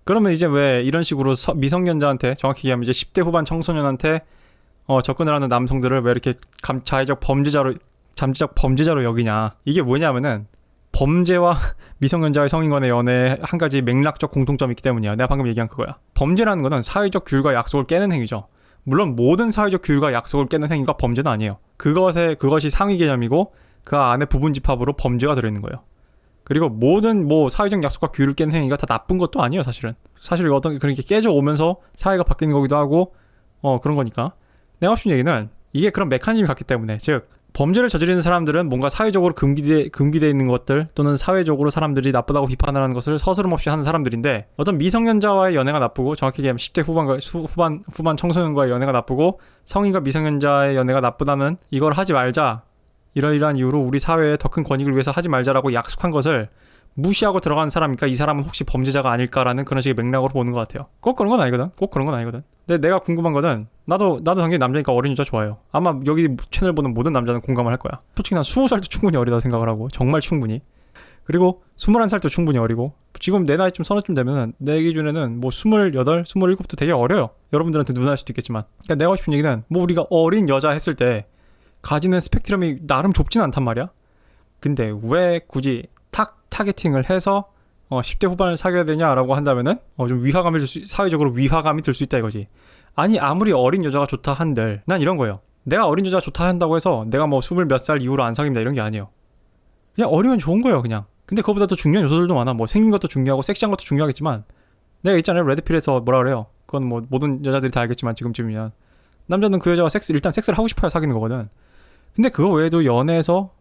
그러면 이제 왜 이런 식으로 미성년자한테 정확히 얘기하면 이제 10대 후반 청소년한테 접근을 하는 남성들을 왜 이렇게 잠재적 범죄자로 여기냐. 이게 뭐냐면은 범죄와 미성년자의 성인 간의 연애에 한 가지 맥락적 공통점이 있기 때문이야. 내가 방금 얘기한 그거야. 범죄라는 거는 사회적 규율과 약속을 깨는 행위죠. 물론 모든 사회적 규율과 약속을 깨는 행위가 범죄는 아니에요. 그것이 상위 개념이고 그 안에 부분 집합으로 범죄가 들어있는 거예요. 그리고 모든 사회적 약속과 규율을 깨는 행위가 다 나쁜 것도 아니에요, 사실은. 사실 어떤 그렇게 깨져 오면서 사회가 바뀌는 거기도 하고 그런 거니까. 내가 하고 싶은 얘기는 이게 그런 메커니즘이 같기 때문에, 즉 범죄를 저지르는 사람들은 뭔가 사회적으로 금기되어 있는 것들 또는 사회적으로 사람들이 나쁘다고 비판을 하는 것을 서스럼 없이 하는 사람들인데, 어떤 미성년자와의 연애가 나쁘고, 정확히 얘기하면 10대 후반 청소년과의 연애가 나쁘고 성인과 미성년자의 연애가 나쁘다는 이걸 하지 말자, 이러이러한 이유로 우리 사회의 더 큰 권익을 위해서 하지 말자라고 약속한 것을 무시하고 들어간 사람이니까 이 사람은 혹시 범죄자가 아닐까라는 그런 식의 맥락으로 보는 것 같아요. 꼭 그런 건 아니거든. 근데 내가 궁금한 거는, 나도 당연히 남자니까 어린 여자 좋아해요. 아마 여기 채널 보는 모든 남자는 공감을 할 거야. 솔직히 난 20살도 충분히 어리다고 생각을 하고, 정말 충분히. 그리고 21살도 충분히 어리고, 지금 내 나이쯤 서너쯤 되면은 내 기준에는 28, 27도 되게 어려요. 여러분들한테 누나일 수도 있겠지만. 그러니까 내가 하고 싶은 얘기는, 우리가 어린 여자 했을 때 가지는 스펙트럼이 나름 좁진 않단 말이야. 근데 왜 굳이 타겟팅을 해서 10대 후반을 사귀어야 되냐라고 한다면은 좀 사회적으로 위화감이 들 수 있다 이거지. 아니, 아무리 어린 여자가 좋다 한들, 난 이런 거예요. 내가 어린 여자가 좋다 한다고 해서 내가 20몇 살 이후로 안 사귀입니다 이런 게 아니에요. 그냥 어리면 좋은 거예요, 그냥. 근데 그거보다 더 중요한 요소들도 많아. 생긴 것도 중요하고 섹시한 것도 중요하겠지만, 내가 있잖아요, 레드필에서 뭐라 그래요. 그건 모든 여자들이 다 알겠지만, 지금쯤이면 남자는 그 여자와 일단 섹스를 하고 싶어야 사귀는 거거든. 근데 그거 외에도 연애에서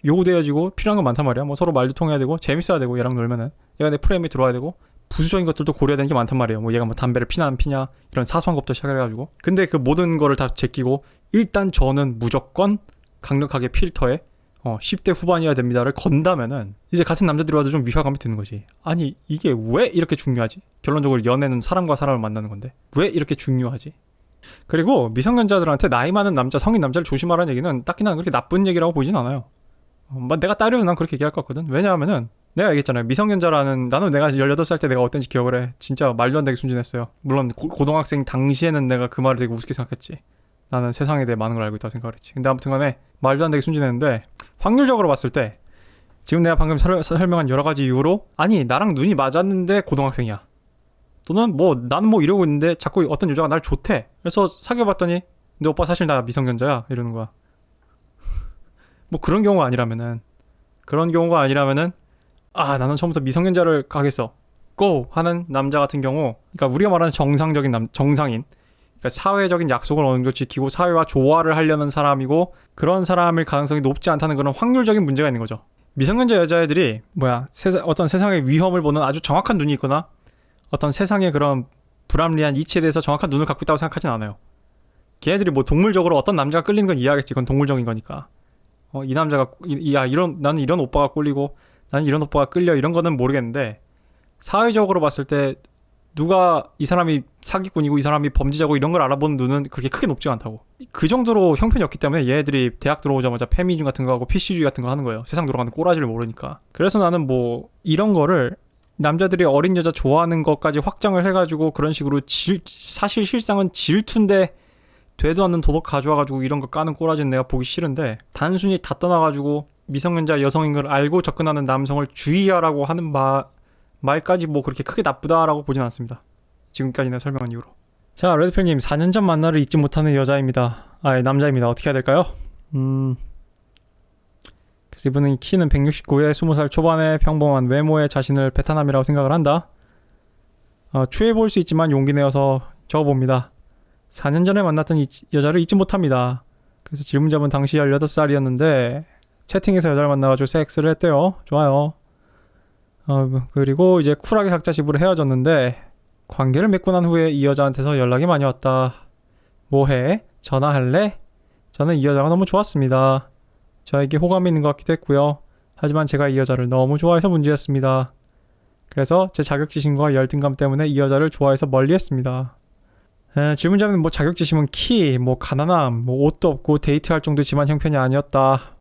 요구되어지고 필요한 건 많단 말이야. 서로 말도 통해야 되고 재밌어야 되고, 얘랑 놀면은 얘가 내 프레임에 들어와야 되고, 부수적인 것들도 고려해야 되는 게 많단 말이에요. 얘가 담배를 피나 안 피냐, 이런 사소한 것부터 시작해가지고. 근데 그 모든 거를 다 제끼고 일단 저는 무조건 강력하게 필터에 10대 후반이어야 됩니다를 건다면은, 이제 같은 남자들이 와도 좀 위화감이 드는 거지. 아니, 이게 왜 이렇게 중요하지? 결론적으로 연애는 사람과 사람을 만나는 건데 왜 이렇게 중요하지? 그리고 미성년자들한테 나이 많은 성인 남자를 조심하라는 얘기는 딱히 난 그렇게 나쁜 얘기라고 보진 않아요. 내가 따르면 난 그렇게 얘기할 것 같거든. 왜냐하면은 내가 얘기했잖아요. 나는 내가 18살 때 내가 어땠는지 기억을 해. 진짜 말도 안 되게 순진했어요. 물론 고등학생 당시에는 내가 그 말을 되게 우습게 생각했지. 나는 세상에 대해 많은 걸 알고 있다고 생각을 했지. 근데 아무튼 간에 말도 안 되게 순진했는데, 확률적으로 봤을 때 지금 내가 방금 설명한 여러 가지 이유로, 아니 나랑 눈이 맞았는데 고등학생이야, 또는 나는 이러고 있는데 자꾸 어떤 여자가 날 좋대. 그래서 사귀어봤더니 근데 오빠 사실 나 미성년자야 이러는 거야. 그런 경우가 아니라면은 나는 처음부터 미성년자를 가겠어 고 하는 남자 같은 경우, 그러니까 우리가 말하는 정상인, 그러니까 사회적인 약속을 어느 정도 지키고 사회와 조화를 하려는 사람이고, 그런 사람일 가능성이 높지 않다는 그런 확률적인 문제가 있는 거죠. 미성년자 여자애들이 어떤 세상의 위험을 보는 아주 정확한 눈이 있거나 어떤 세상의 그런 불합리한 이치에 대해서 정확한 눈을 갖고 있다고 생각하진 않아요. 걔네들이 동물적으로 어떤 남자가 끌리는 건 이해하겠지. 그건 동물적인 거니까. 이 남자가 나는 이런 오빠가 꼴리고 나는 이런 오빠가 끌려, 이런 거는 모르겠는데, 사회적으로 봤을 때 누가 이 사람이 사기꾼이고 이 사람이 범죄자고 이런 걸 알아보는 눈은 그렇게 크게 높지 않다고. 그 정도로 형편이 없기 때문에 얘네들이 대학 들어오자마자 페미니즘 같은 거 하고 PC주의 같은 거 하는 거예요. 세상 돌아가는 꼬라지를 모르니까. 그래서 나는 이런 거를 남자들이 어린 여자 좋아하는 것까지 확장을 해가지고 그런 식으로 사실 실상은 질투인데 되도 않는 도덕 가져와가지고 이런 거 까는 꼬라지는 내가 보기 싫은데, 단순히 다 떠나가지고 미성년자 여성인 걸 알고 접근하는 남성을 주의하라고 하는 말까지 그렇게 크게 나쁘다라고 보진 않습니다. 지금까지 내가 설명한 이유로. 자, 레드필님, 4년 전 만나를 잊지 못하는 남자입니다. 어떻게 해야 될까요? 그래서 이분은 키는 169에 20살 초반의 평범한 외모의 자신을 베타남이라고 생각을 한다. 추해 보일 수 있지만 용기 내어서 적어봅니다. 4년 전에 만났던 이 여자를 잊지 못합니다. 그래서 질문자분 당시 18살이었는데 채팅에서 여자를 만나가지고 섹스를 했대요. 좋아요. 그리고 이제 쿨하게 각자 집으로 헤어졌는데, 관계를 맺고 난 후에 이 여자한테서 연락이 많이 왔다. 뭐해? 전화할래? 저는 이 여자가 너무 좋았습니다. 저에게 호감이 있는 것 같기도 했고요. 하지만 제가 이 여자를 너무 좋아해서 문제였습니다. 그래서 제 자격지심과 열등감 때문에 이 여자를 좋아해서 멀리했습니다. 질문자는 자격지심은 키, 가난함, 옷도 없고 데이트할 정도의 집안 형편이 아니었다.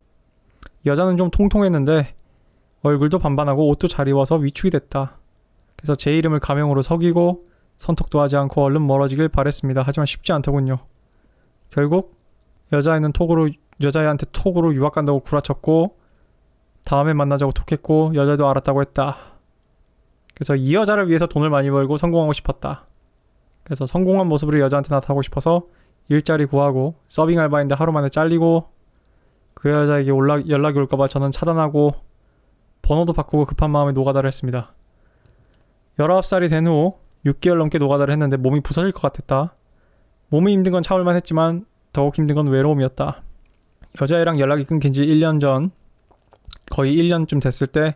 여자는 좀 통통했는데 얼굴도 반반하고 옷도 잘 입어서 위축이 됐다. 그래서 제 이름을 가명으로 속이고 선톡도 하지 않고 얼른 멀어지길 바랬습니다. 하지만 쉽지 않더군요. 결국 여자애한테 톡으로 유학 간다고 구라쳤고, 다음에 만나자고 톡했고, 여자도 알았다고 했다. 그래서 이 여자를 위해서 돈을 많이 벌고 성공하고 싶었다. 그래서 성공한 모습으로 여자한테 나타나고 싶어서 일자리 구하고 서빙 알바인데 하루 만에 잘리고 그 여자에게 연락이 올까봐 저는 차단하고 번호도 바꾸고 급한 마음에 노가다를 했습니다. 19살이 된 후 6개월 넘게 노가다를 했는데 몸이 부서질 것 같았다. 몸이 힘든 건 참을만 했지만 더욱 힘든 건 외로움이었다. 여자애랑 연락이 끊긴 지 1년 전, 거의 1년쯤 됐을 때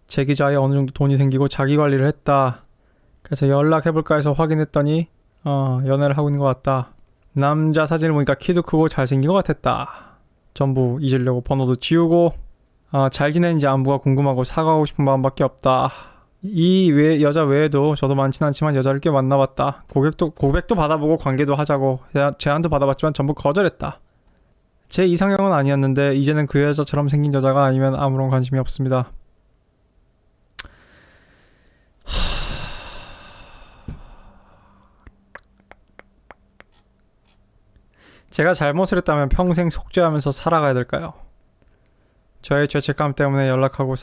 제 계좌에 어느 정도 돈이 생기고 자기 관리를 했다. 그래서 연락해볼까 해서 확인했더니 연애를 하고 있는 것 같다. 남자 사진을 보니까 키도 크고 잘생긴 것 같았다. 전부 잊으려고 번호도 지우고 잘 지내는지 안부가 궁금하고 사과하고 싶은 마음밖에 없다. 여자 외에도 저도 많진 않지만 여자를 꽤 만나봤다. 고백도 받아보고 관계도 하자고 제안도 받아봤지만 전부 거절했다. 제 이상형은 아니었는데 이제는 그 여자처럼 생긴 여자가 아니면 아무런 관심이 없습니다. 제가 잘못을 했다면 평생 속죄하면서 살아가야 될까요? 저의 죄책감 때문에 연락하고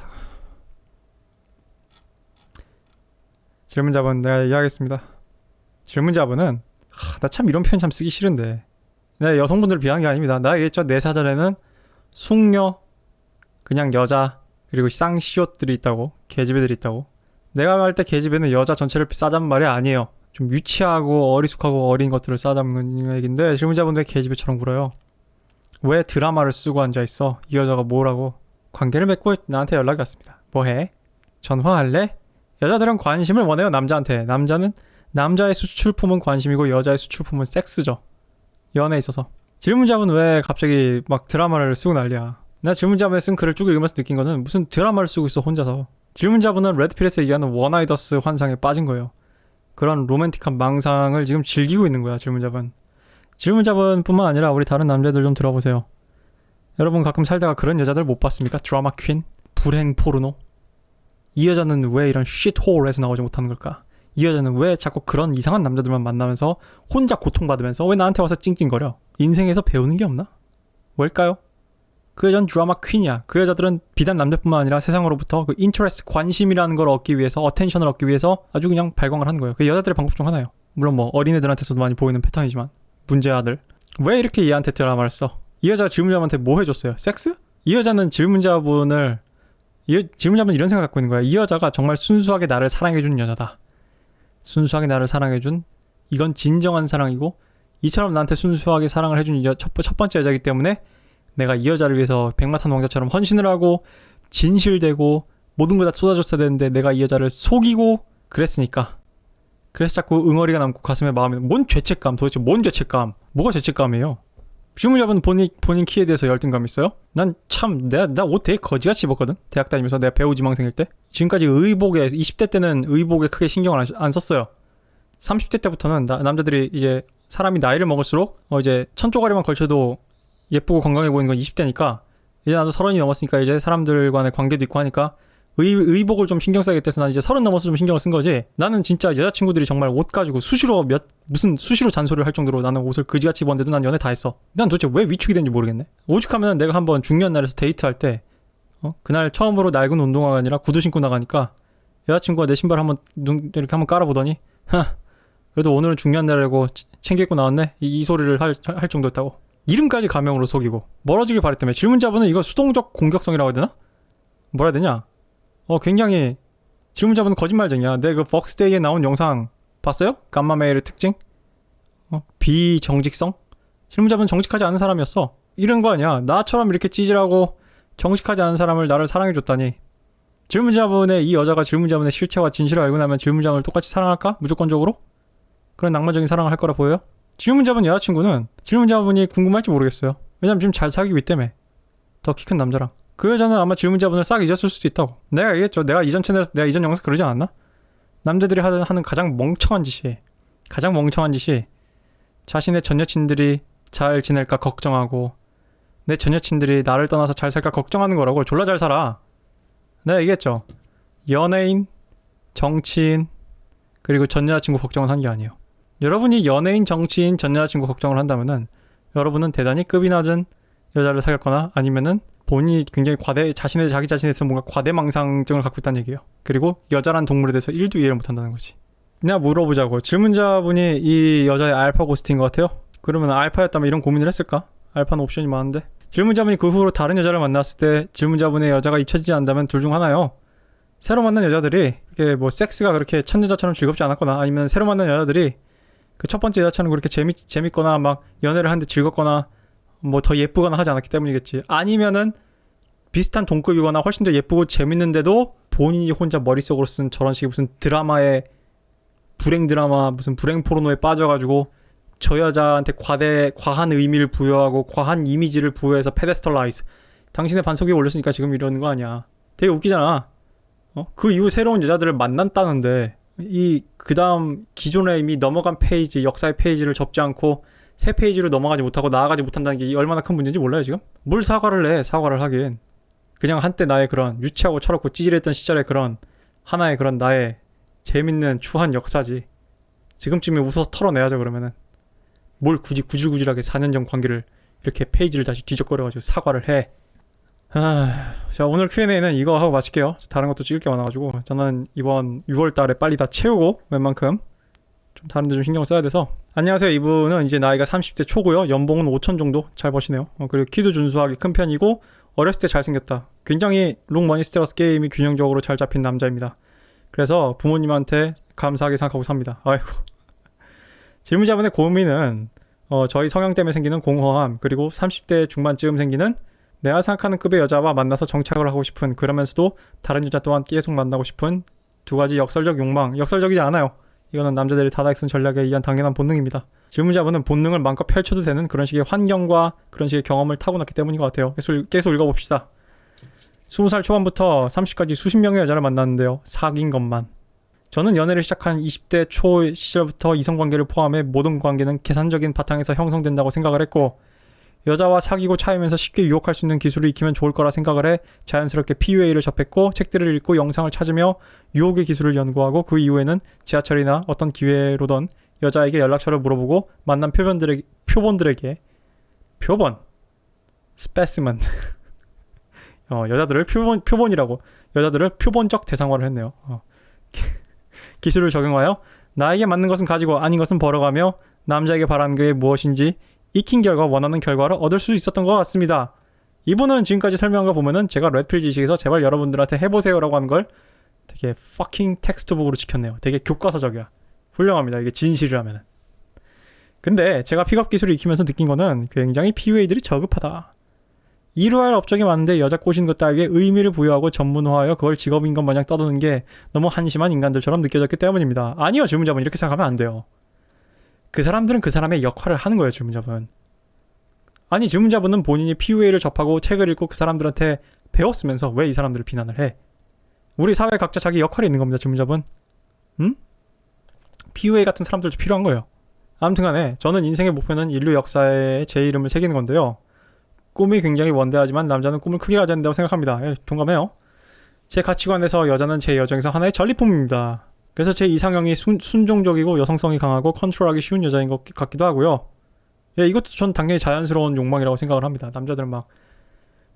질문자분 내가 얘기하겠습니다. 질문자분은 나 참 이런 표현 참 쓰기 싫은데 내가 여성분들을 비하는 게 아닙니다. 나 얘기했죠. 내 사전에는 숙녀, 그냥 여자, 그리고 쌍시옷들이 있다고, 계집애들이 있다고. 내가 말할 때 계집애는 여자 전체를 싸잡는 말이 아니에요. 좀 유치하고 어리숙하고 어린 것들을 싸잡는 얘기인데 질문자분 왜 계집애처럼 굴어요? 왜 드라마를 쓰고 앉아있어? 이 여자가 뭐라고? 관계를 맺고 나한테 연락이 왔습니다. 뭐해? 전화할래? 여자들은 관심을 원해요. 남자한테. 남자는 남자의 수출품은 관심이고 여자의 수출품은 섹스죠. 연애에 있어서. 질문자분 왜 갑자기 막 드라마를 쓰고 난리야. 나 질문자분이 쓴 글을 쭉 읽으면서 느낀 거는 무슨 드라마를 쓰고 있어 혼자서. 질문자분은 레드필에서 얘기하는 원아이더스 환상에 빠진 거예요. 그런 로맨틱한 망상을 지금 즐기고 있는 거야. 질문자분 뿐만 아니라 우리 다른 남자들 좀 들어보세요. 여러분 가끔 살다가 그런 여자들 못 봤습니까? 드라마 퀸? 불행 포르노? 이 여자는 왜 이런 쉿홀에서 나오지 못하는 걸까? 이 여자는 왜 자꾸 그런 이상한 남자들만 만나면서 혼자 고통받으면서 왜 나한테 와서 찡찡거려? 인생에서 배우는 게 없나? 뭘까요? 그 여자는 드라마 퀸이야. 그 여자들은 비단 남자뿐만 아니라 세상으로부터 그 인터레스트, 관심이라는 걸 얻기 위해서, 어텐션을 얻기 위해서 아주 그냥 발광을 하는 거예요. 그 여자들의 방법 중 하나예요. 물론 뭐 어린애들한테서도 많이 보이는 패턴이지만 문제아들. 왜 이렇게 얘한테 드라마를 써? 이 여자가 질문자분한테 뭐 해줬어요? 섹스? 이 여자는 질문자분은 이런 생각 갖고 있는 거야. 이 여자가 정말 순수하게 나를 사랑해준 여자다. 순수하게 나를 사랑해준, 이건 진정한 사랑이고 이처럼 나한테 순수하게 사랑을 해준 첫 번째 여자이기 때문에 내가 이 여자를 위해서 백마탄 왕자처럼 헌신을 하고 진실되고 모든 걸 다 쏟아줬어야 되는데 내가 이 여자를 속이고 그랬으니까. 그래서 자꾸 응어리가 남고 가슴에 마음에 뭔 죄책감, 도대체 뭔 죄책감, 뭐가 죄책감이에요? 질문자분 본인 키에 대해서 열등감 있어요? 난 참 나 옷 되게 거지같이 입었거든. 대학 다니면서 내가 배우 지망생일 때. 지금까지 20대 때는 의복에 크게 신경을 안 썼어요. 30대 때부터는 남자들이 이제 사람이 나이를 먹을수록 이제 천조가리만 걸쳐도 예쁘고 건강해 보이는 건 20대니까 이제 나도 30이 넘었으니까 이제 사람들과의 관계도 있고 하니까 의복을 좀 신경 써야겠다 해서 난 이제 30 넘어서 좀 신경을 쓴 거지. 나는 진짜 여자친구들이 정말 옷 가지고 수시로 잔소리를 할 정도로 나는 옷을 그지같이 입었는데도 난 연애 다 했어. 난 도대체 왜 위축이 된지 모르겠네. 오죽하면 내가 한번 중년 날에서 데이트할 때 그날 처음으로 낡은 운동화가 아니라 구두 신고 나가니까 여자친구가 내 신발 이렇게 한번 깔아보더니 그래도 오늘은 중년 날이고 챙겨 입고 나왔네 이 소리를 할 정도였다고. 이름까지 가명으로 속이고 멀어지길 바랬다며. 질문자분은 이거 수동적 공격성이라고 해야 되나? 뭐라 해야 되냐? 굉장히 질문자분은 거짓말쟁이야. 내 그 벅스데이에 나온 영상 봤어요? 감마메일의 특징? 비정직성? 질문자분은 정직하지 않은 사람이었어. 이런 거 아니야. 나처럼 이렇게 찌질하고 정직하지 않은 사람을 나를 사랑해줬다니. 질문자분의 이 여자가 질문자분의 실체와 진실을 알고 나면 질문자분을 똑같이 사랑할까? 무조건적으로? 그런 낭만적인 사랑을 할 거라 보여요? 질문자분 여자친구는 질문자분이 궁금할지 모르겠어요. 왜냐면 지금 잘 사귀고 있기 때문에. 더 키 큰 남자랑. 그 여자는 아마 질문자분을 싹 잊었을 수도 있다고. 내가 얘기했죠. 내가 이전 채널에서 내가 이전 영상 그러지 않았나? 남자들이 하는 가장 멍청한 짓이 자신의 전 여친들이 잘 지낼까 걱정하고 내 전 여친들이 나를 떠나서 잘 살까 걱정하는 거라고. 졸라 잘 살아. 내가 얘기했죠. 연예인, 정치인, 그리고 전 여자친구 걱정은 한 게 아니에요. 여러분이 연예인, 정치인, 전 여자친구 걱정을 한다면은 여러분은 대단히 급이 낮은 여자를 사귀었거나 아니면은 본인이 굉장히 자기 자신에 대해서 뭔가 과대망상증을 갖고 있다는 얘기예요. 그리고 여자란 동물에 대해서 1도 이해를 못한다는 거지. 그냥 물어보자고. 질문자분이 이 여자의 알파 고스트인 것 같아요? 그러면 알파였다면 이런 고민을 했을까? 알파는 옵션이 많은데. 질문자분이 그 후로 다른 여자를 만났을 때 질문자분의 여자가 잊혀지지 않는다면 둘 중 하나요. 새로 만난 여자들이 이렇게 뭐 섹스가 그렇게 첫 여자처럼 즐겁지 않았거나, 아니면 새로 만난 여자들이 그 첫 번째 여자처럼 그렇게 재밌거나 막 연애를 하는데 즐겁거나 뭐 더 예쁘거나 하지 않았기 때문이겠지. 아니면은 비슷한 동급이거나 훨씬 더 예쁘고 재밌는데도 본인이 혼자 머릿속으로 쓴 저런 식의 무슨 드라마에 불행 드라마, 무슨 불행 포르노에 빠져가지고 저 여자한테 과한 의미를 부여하고 과한 이미지를 부여해서 페데스털라이즈. 당신의 반석 위에 올렸으니까 지금 이러는 거 아니야. 되게 웃기잖아. 그 이후 새로운 여자들을 만났다는데 그 다음 기존에 이미 넘어간 페이지, 역사의 페이지를 접지 않고 새 페이지로 넘어가지 못하고 나아가지 못한다는 게 얼마나 큰 문제인지 몰라요 지금? 뭘 사과를 해. 사과를 하긴. 그냥 한때 나의 그런 유치하고 철없고 찌질했던 시절의 그런 하나의 그런 나의 재밌는 추한 역사지. 지금쯤에 웃어서 털어내야죠. 그러면은 뭘 굳이 구질구질하게 4년 전 관계를 이렇게 페이지를 다시 뒤적거려가지고 사과를 해. 자, 오늘 Q&A는 이거 하고 마칠게요. 다른 것도 찍을 게 많아가지고 저는 이번 6월달에 빨리 다 채우고 웬만큼 좀 다른 데 좀 신경 써야 돼서. 안녕하세요. 이분은 이제 나이가 30대 초고요. 연봉은 5천 정도 잘 버시네요. 그리고 키도 준수하게 큰 편이고 어렸을 때 잘생겼다. 굉장히 룩 머니 스테러스 게임이 균형적으로 잘 잡힌 남자입니다. 그래서 부모님한테 감사하게 생각하고 삽니다. 아이고. 질문자분의 고민은 저희 성향 때문에 생기는 공허함, 그리고 30대 중반쯤 생기는 내가 생각하는 급의 여자와 만나서 정착을 하고 싶은, 그러면서도 다른 여자 또한 계속 만나고 싶은 두 가지 역설적 욕망. 역설적이지 않아요. 이거는 남자들이 다다익선 전략에 의한 당연한 본능입니다. 질문자분은 본능을 마음껏 펼쳐도 되는 그런 식의 환경과 그런 식의 경험을 타고났기 때문인 것 같아요. 계속 읽어봅시다. 20살 초반부터 30까지 수십 명의 여자를 만났는데요. 사귄 것만. 저는 연애를 시작한 20대 초 시절부터 이성관계를 포함해 모든 관계는 계산적인 바탕에서 형성된다고 생각을 했고, 여자와 사귀고 차이면서 쉽게 유혹할 수 있는 기술을 익히면 좋을 거라 생각을 해 자연스럽게 PUA를 접했고, 책들을 읽고 영상을 찾으며 유혹의 기술을 연구하고, 그 이후에는 지하철이나 어떤 기회로든 여자에게 연락처를 물어보고 만난 표본들에게 스페시먼 여자들을 표본이라고, 여자들을 표본적 대상화를 했네요. 기술을 적용하여 나에게 맞는 것은 가지고 아닌 것은 벌어가며 남자에게 바라는 게 무엇인지 익힌 결과 원하는 결과를 얻을 수 있었던 것 같습니다. 이분은 지금까지 설명한 거 보면은 제가 레드필 지식에서 제발 여러분들한테 해보세요라고 하는 걸 되게 fucking 텍스트북으로 지켰네요. 되게 교과서적이야. 훌륭합니다. 이게 진실이라면은. 근데 제가 픽업 기술을 익히면서 느낀 거는 굉장히 PUA들이 저급하다. 이루할 업적이 많은데 여자 꼬시는 것 따위에 의미를 부여하고 전문화하여 그걸 직업인 것 마냥 떠드는 게 너무 한심한 인간들처럼 느껴졌기 때문입니다. 아니요, 질문자분. 이렇게 생각하면 안 돼요. 그 사람들은 그 사람의 역할을 하는 거예요, 질문자분. 아니, 질문자분은 본인이 PUA를 접하고 책을 읽고 그 사람들한테 배웠으면서 왜 이 사람들을 비난을 해? 우리 사회 각자 자기 역할이 있는 겁니다, 질문자분. 응? PUA 같은 사람들도 필요한 거예요. 아무튼 간에 저는 인생의 목표는 인류 역사에 제 이름을 새기는 건데요. 꿈이 굉장히 원대하지만 남자는 꿈을 크게 가져야 된다고 생각합니다. 예, 동감해요. 제 가치관에서 여자는 제 여정에서 하나의 전리품입니다. 그래서 제 이상형이 순종적이고 여성성이 강하고 컨트롤하기 쉬운 여자인 것 같기도 하고요. 예, 이것도 전 당연히 자연스러운 욕망이라고 생각을 합니다. 남자들은 막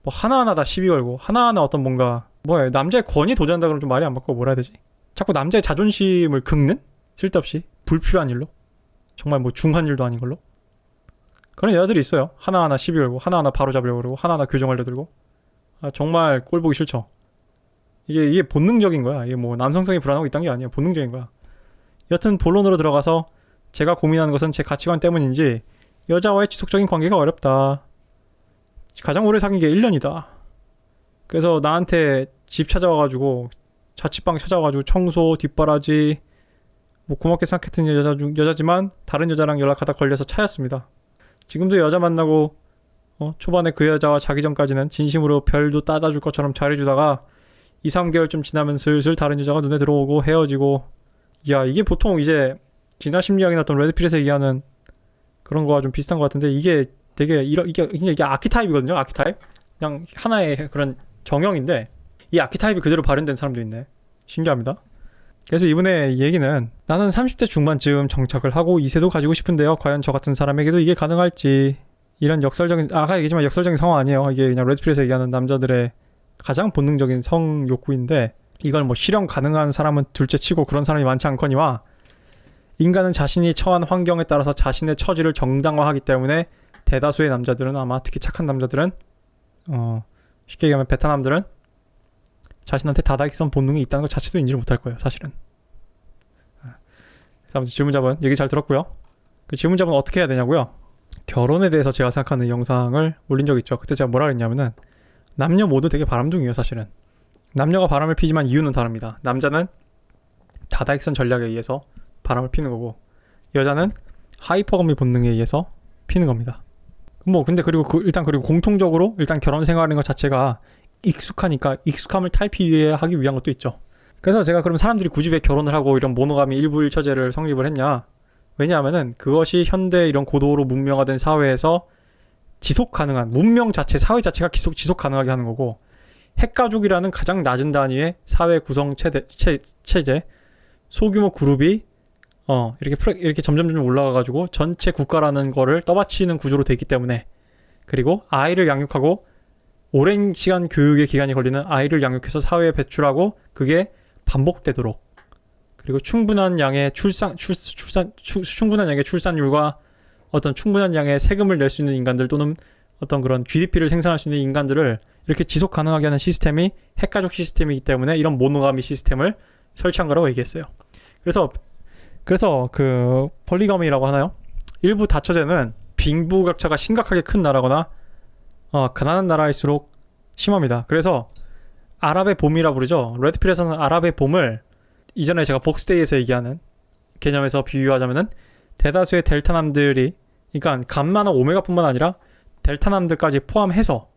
뭐 하나하나 다 시비 걸고 하나하나 어떤 뭔가 남자의 권위 도전한다 그러면 좀 말이 안 맞고 뭐라 해야 되지? 자꾸 남자의 자존심을 긁는? 쓸데없이 불필요한 일로? 정말 뭐 중한 일도 아닌 걸로? 그런 여자들이 있어요. 하나하나 시비 걸고 하나하나 바로잡으려고 그러고 하나하나 규정하려 들고. 정말 꼴 보기 싫죠. 이게 본능적인 거야. 이게 뭐 남성성이 불안하고 있다는 게 아니야. 본능적인 거야. 여튼 본론으로 들어가서 제가 고민하는 것은 제 가치관 때문인지 여자와의 지속적인 관계가 어렵다. 가장 오래 사귄 게 1년이다. 그래서 나한테 집 찾아와가지고 자취방 찾아와가지고 청소, 뒷바라지 뭐 고맙게 생각했던 여자지만 다른 여자랑 연락하다 걸려서 차였습니다. 지금도 여자 만나고 초반에 그 여자와 자기 전까지는 진심으로 별도 따다줄 것처럼 잘해주다가 2, 3개월쯤 지나면 슬슬 다른 여자가 눈에 들어오고 헤어지고. 야, 이게 보통 이제 진화 심리학이나 어떤 레드필에서 얘기하는 그런 거와 좀 비슷한 것 같은데, 이게 되게 이게 아키타입이거든요. 아키타입. 그냥 하나의 그런 정형인데 이 아키타입이 그대로 발현된 사람도 있네. 신기합니다. 그래서 이분의 얘기는 나는 30대 중반쯤 정착을 하고 2세도 가지고 싶은데요. 과연 저 같은 사람에게도 이게 가능할지. 이런 역설적인, 아까 얘기했지만 역설적인 상황 아니에요. 이게 그냥 레드필에서 얘기하는 남자들의 가장 본능적인 성 욕구인데, 이걸 뭐 실현 가능한 사람은 둘째 치고 그런 사람이 많지 않거니와 인간은 자신이 처한 환경에 따라서 자신의 처지를 정당화하기 때문에 대다수의 남자들은, 아마 특히 착한 남자들은, 쉽게 얘기하면 베트남들은 자신한테 다다익선 본능이 있다는 것 자체도 인지를 못할 거예요, 사실은. 아무튼 질문자분 얘기 잘 들었고요. 그 질문자분 어떻게 해야 되냐고요? 결혼에 대해서 제가 생각하는 영상을 올린 적 있죠. 그때 제가 뭐라 그랬냐면은, 남녀 모두 되게 바람둥이에요, 사실은. 남녀가 바람을 피지만 이유는 다릅니다. 남자는 다다익선 전략에 의해서 바람을 피는 거고, 여자는 하이퍼거미 본능에 의해서 피는 겁니다. 근데 그리고 그리고 공통적으로 일단 결혼 생활인 것 자체가 익숙하니까 익숙함을 하기 위한 것도 있죠. 그래서 제가 그럼 사람들이 굳이 왜 결혼을 하고 이런 모노가미 일부일처제를 성립을 했냐? 왜냐하면은 그것이 현대 이런 고도로 문명화된 사회에서 지속 가능한, 문명 자체, 사회 자체가 지속 가능하게 하는 거고, 핵가족이라는 가장 낮은 단위의 사회 구성 체제, 소규모 그룹이 이렇게 점점 올라가가지고 전체 국가라는 거를 떠받치는 구조로 되기 때문에, 그리고 아이를 양육하고 오랜 시간 교육의 기간이 걸리는 아이를 양육해서 사회에 배출하고 그게 반복되도록, 그리고 충분한 양의 출산율과 어떤 충분한 양의 세금을 낼 수 있는 인간들, 또는 어떤 그런 GDP를 생산할 수 있는 인간들을 이렇게 지속 가능하게 하는 시스템이 핵가족 시스템이기 때문에 이런 모노가미 시스템을 설치한 거라고 얘기했어요. 그래서 그 폴리거미라고 하나요? 일부 다처제는 빈부격차가 심각하게 큰 나라거나 가난한 나라일수록 심합니다. 그래서 아랍의 봄이라 부르죠. 레드필에서는 아랍의 봄을 이전에 제가 복스데이에서 얘기하는 개념에서 비유하자면은, 대다수의 델타남들이, 그러니까 감마나 오메가뿐만 아니라 델타남들까지 포함을 해서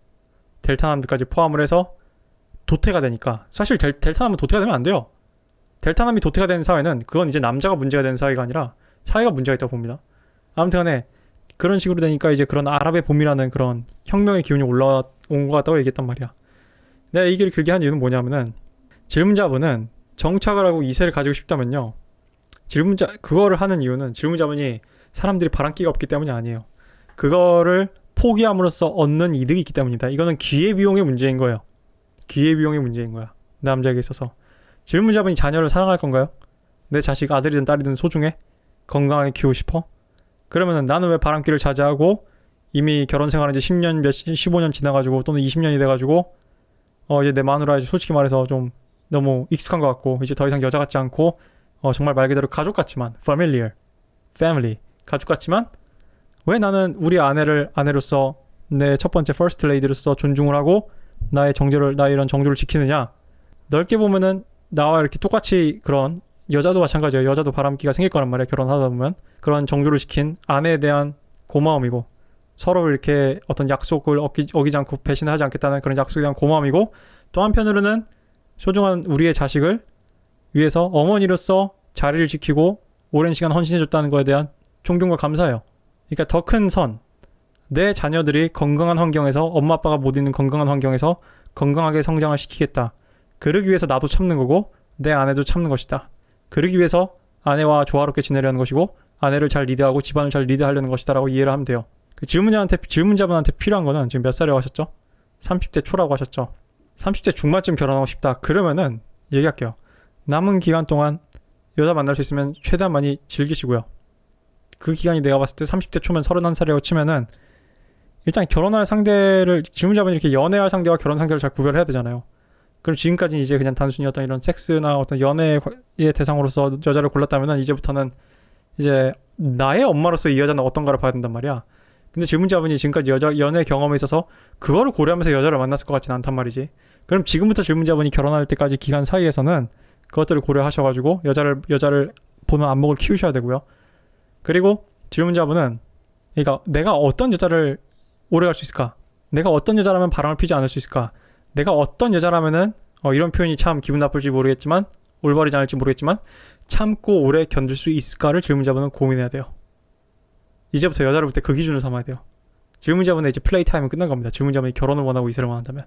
도태가 되니까, 사실 델타남은 도태가 되면 안 돼요. 델타남이 도태가 되는 사회는 그건 이제 남자가 문제가 되는 사회가 아니라 사회가 문제가 있다고 봅니다. 아무튼 간에 그런 식으로 되니까 이제 그런 아랍의 봄이라는 그런 혁명의 기운이 올라온 것 같다고 얘기했단 말이야. 내가 이 얘기를 길게 한 이유는 뭐냐면은, 질문자분은 정착을 하고 이세를 가지고 싶다면요, 그거를 하는 이유는 질문자분이 사람들이 바람기가 없기 때문이 아니에요. 그거를 포기함으로써 얻는 이득이 있기 때문이다. 이거는 기회비용의 문제인 거예요. 기회비용의 문제인 거야, 남자에게 있어서. 질문자분이 자녀를 사랑할 건가요? 내 자식 아들이든 딸이든 소중해? 건강하게 키우고 싶어? 그러면은 나는 왜 바람길을 자제하고 이미 결혼 생활한 지 10년, 15년 지나가지고 또는 20년이 돼가지고 이제 내 마누라 솔직히 말해서 좀 너무 익숙한 것 같고, 이제 더 이상 여자 같지 않고 정말 말 그대로 가족 같지만, family, 가족 같지만, 왜 나는 우리 아내를 아내로서, 내 첫 번째 first lady로서 존중을 하고 나의 이런 정조를 지키느냐? 넓게 보면은 나와 이렇게 똑같이, 그런 여자도 마찬가지예요. 여자도 바람기가 생길 거란 말이야, 결혼하다 보면. 그런 정조를 지킨 아내에 대한 고마움이고, 서로 이렇게 어떤 약속을 어기지 않고 배신하지 않겠다는 그런 약속에 대한 고마움이고, 또 한편으로는 소중한 우리의 자식을 위해서 어머니로서 자리를 지키고 오랜 시간 헌신해줬다는 거에 대한 존경과 감사예요. 그러니까 더 큰 선, 내 자녀들이 건강한 환경에서, 엄마 아빠가 못 있는 건강한 환경에서 건강하게 성장을 시키겠다. 그러기 위해서 나도 참는 거고 내 아내도 참는 것이다. 그러기 위해서 아내와 조화롭게 지내려는 것이고 아내를 잘 리드하고 집안을 잘 리드하려는 것이다 라고 이해를 하면 돼요. 그 질문자분한테 필요한 거는, 지금 몇 살이라고 하셨죠? 30대 초라고 하셨죠? 30대 중반쯤 결혼하고 싶다. 그러면은 얘기할게요. 남은 기간 동안 여자 만날 수 있으면 최대한 많이 즐기시고요. 그 기간이 내가 봤을 때 30대 초면 31살이라고 치면은, 일단 결혼할 상대를, 질문자분이 이렇게 연애할 상대와 결혼 상대를 잘 구별해야 되잖아요. 그럼 지금까지 이제 그냥 단순히 어떤 이런 섹스나 어떤 연애의 대상으로서 여자를 골랐다면은, 이제부터는 이제 나의 엄마로서 이 여자는 어떤가를 봐야 된단 말이야. 근데 질문자분이 지금까지 연애 경험에 있어서 그거를 고려하면서 여자를 만났을 것 같지는 않단 말이지. 그럼 지금부터 질문자분이 결혼할 때까지 기간 사이에서는 그것들을 고려하셔가지고 여자를 보는 안목을 키우셔야 되고요. 그리고 질문자분은, 그러니까 내가 어떤 여자를 오래 갈 수 있을까? 내가 어떤 여자라면 바람을 피지 않을 수 있을까? 내가 어떤 여자라면은 이런 표현이 참 기분 나쁠지 모르겠지만, 올바르지 않을지 모르겠지만 참고 오래 견딜 수 있을까를 질문자분은 고민해야 돼요. 이제부터 여자를 볼 때 그 기준을 삼아야 돼요. 질문자분의 이제 플레이 타임은 끝난 겁니다. 질문자분이 결혼을 원하고 이세를 원한다면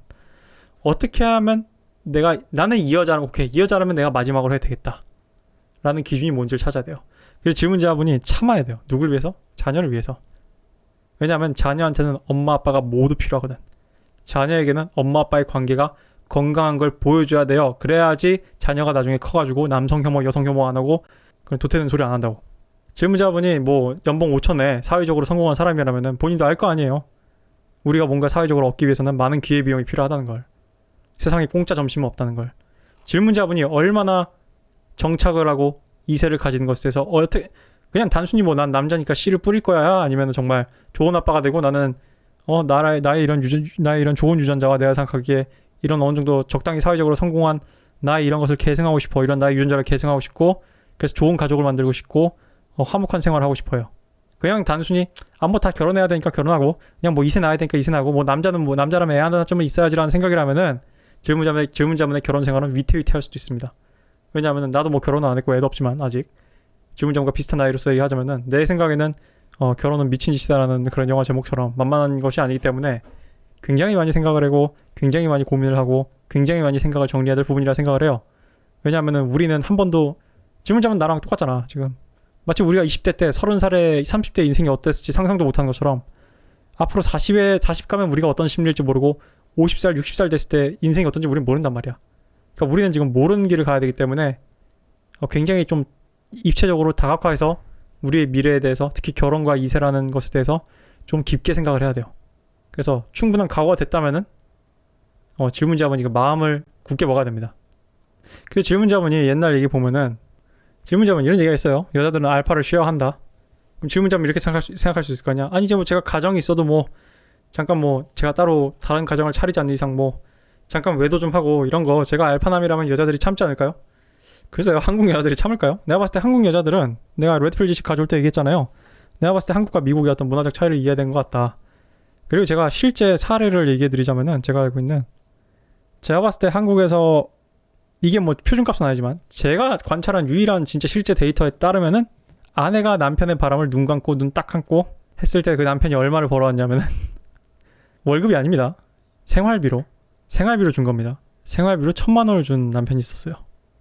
어떻게 하면 나는 이 여자라면 내가 마지막으로 해도 되겠다 라는 기준이 뭔지를 찾아야 돼요. 그래서 질문자분이 참아야 돼요. 누굴 위해서? 자녀를 위해서. 왜냐하면 자녀한테는 엄마 아빠가 모두 필요하거든. 자녀에게는 엄마 아빠의 관계가 건강한 걸 보여줘야 돼요. 그래야지 자녀가 나중에 커가지고 남성 혐오, 여성 혐오 안 하고 그런 도태되는 소리 안 한다고. 질문자분이 뭐 연봉 5천에 사회적으로 성공한 사람이라면은 본인도 알 거 아니에요. 우리가 뭔가 사회적으로 얻기 위해서는 많은 기회비용이 필요하다는 걸. 세상에 공짜 점심은 없다는 걸. 질문자분이 얼마나 정착을 하고 이세를 가진 것에 대해서 어떻게 그냥 단순히 뭐 난 남자니까 씨를 뿌릴 거야 아니면 정말 좋은 아빠가 되고 나는 나의 이런 좋은 유전자와 내가 생각하기에 이런 어느 정도 적당히 사회적으로 성공한 나의 이런 것을 계승하고 싶어. 이런 나의 유전자를 계승하고 싶고 그래서 좋은 가족을 만들고 싶고 화목한 생활을 하고 싶어요. 그냥 단순히 뭐 다 결혼해야 되니까 결혼하고 그냥 뭐 이세 낳아야 되니까 이세 낳고 뭐 남자는 뭐 남자라면 애 하나쯤은 있어야지라는 생각이라면은 질문자분의 결혼 생활은 위태위태할 수도 있습니다. 왜냐하면 나도 뭐 결혼은 안 했고 애도 없지만 아직 질문자분과 비슷한 나이로서 얘기하자면은 내 생각에는 결혼은 미친 짓이다라는 그런 영화 제목처럼 만만한 것이 아니기 때문에 굉장히 많이 생각을 하고 굉장히 많이 고민을 하고 굉장히 많이 생각을 정리해야 될 부분이라 생각을 해요. 왜냐하면은 우리는 한 번도 질문자분 나랑 똑같잖아 지금. 마치 우리가 20대 때 30살에 30대 인생이 어땠을지 상상도 못하는 것처럼 앞으로 40 가면 우리가 어떤 심리일지 모르고 50살, 60살 됐을 때 인생이 어떤지 우리는 모른단 말이야. 그러니까 우리는 지금 모르는 길을 가야 되기 때문에 굉장히 좀 입체적으로 다각화해서 우리의 미래에 대해서 특히 결혼과 이세라는 것에 대해서 좀 깊게 생각을 해야 돼요. 그래서 충분한 각오가 됐다면은 질문자분이 마음을 굳게 먹어야 됩니다. 그 질문자분이 옛날 얘기 보면은 질문자분 이런 얘기가 있어요. 여자들은 알파를 쉐어한다. 그럼 질문자분 이렇게 생각할 수 있을 거 아니야. 아니 이제 뭐 제가 가정이 있어도 뭐 잠깐 뭐 제가 따로 다른 가정을 차리지 않는 이상 뭐 잠깐 외도 좀 하고 이런 거 제가 알파남이라면 여자들이 참지 않을까요? 그래서요 한국 여자들이 참을까요? 내가 봤을 때 한국 여자들은 내가 레드필 지식 가져올 때 얘기했잖아요. 내가 봤을 때 한국과 미국의 어떤 문화적 차이를 이해된 것 같다. 그리고 제가 실제 사례를 얘기해드리자면은 제가 봤을 때 한국에서 이게 뭐 표준값은 아니지만 제가 관찰한 유일한 진짜 실제 데이터에 따르면은 아내가 남편의 바람을 눈 감고 눈 딱 감고 했을 때 그 남편이 얼마를 벌어왔냐면은 월급이 아닙니다. 생활비로 준 겁니다. 생활비로 1,000만 원을 준 남편이 있었어요.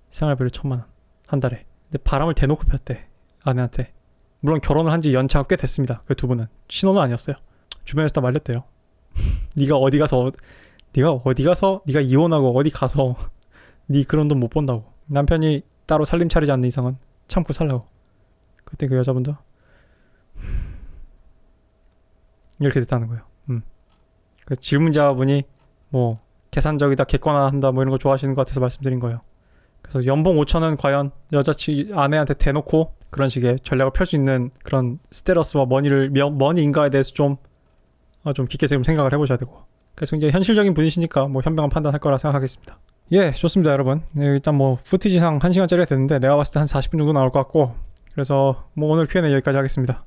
생활비로 1,000만 원 한 달에. 근데 바람을 대놓고 폈대 아내한테. 물론 결혼을 한 지 연차가 꽤 됐습니다. 그 두 분은 신혼은 아니었어요. 주변에서 다 말렸대요. 네가 이혼하고 어디 가서 네 그런 돈 못 번다고. 남편이 따로 살림 차리지 않는 이상은 참고 살라고. 그때 그 여자분도 이렇게 됐다는 거예요. 그 질문자분이 뭐 계산적이다, 객관화한다 뭐 이런 거 좋아하시는 것 같아서 말씀드린 거예요. 그래서 연봉 5천은 과연 아내한테 대놓고 그런 식의 전략을 펼 수 있는 그런 스테러스와 머니인가에 대해서 좀 깊게 좀 생각을 해보셔야 되고. 그래서 이제 현실적인 분이시니까 뭐 현명한 판단할 거라 생각하겠습니다. 예, 좋습니다, 여러분. 일단 뭐 푸티지상 1시간짜리가 됐는데 내가 봤을 때 한 40분 정도 나올 것 같고, 그래서 뭐 오늘 Q&A 여기까지 하겠습니다.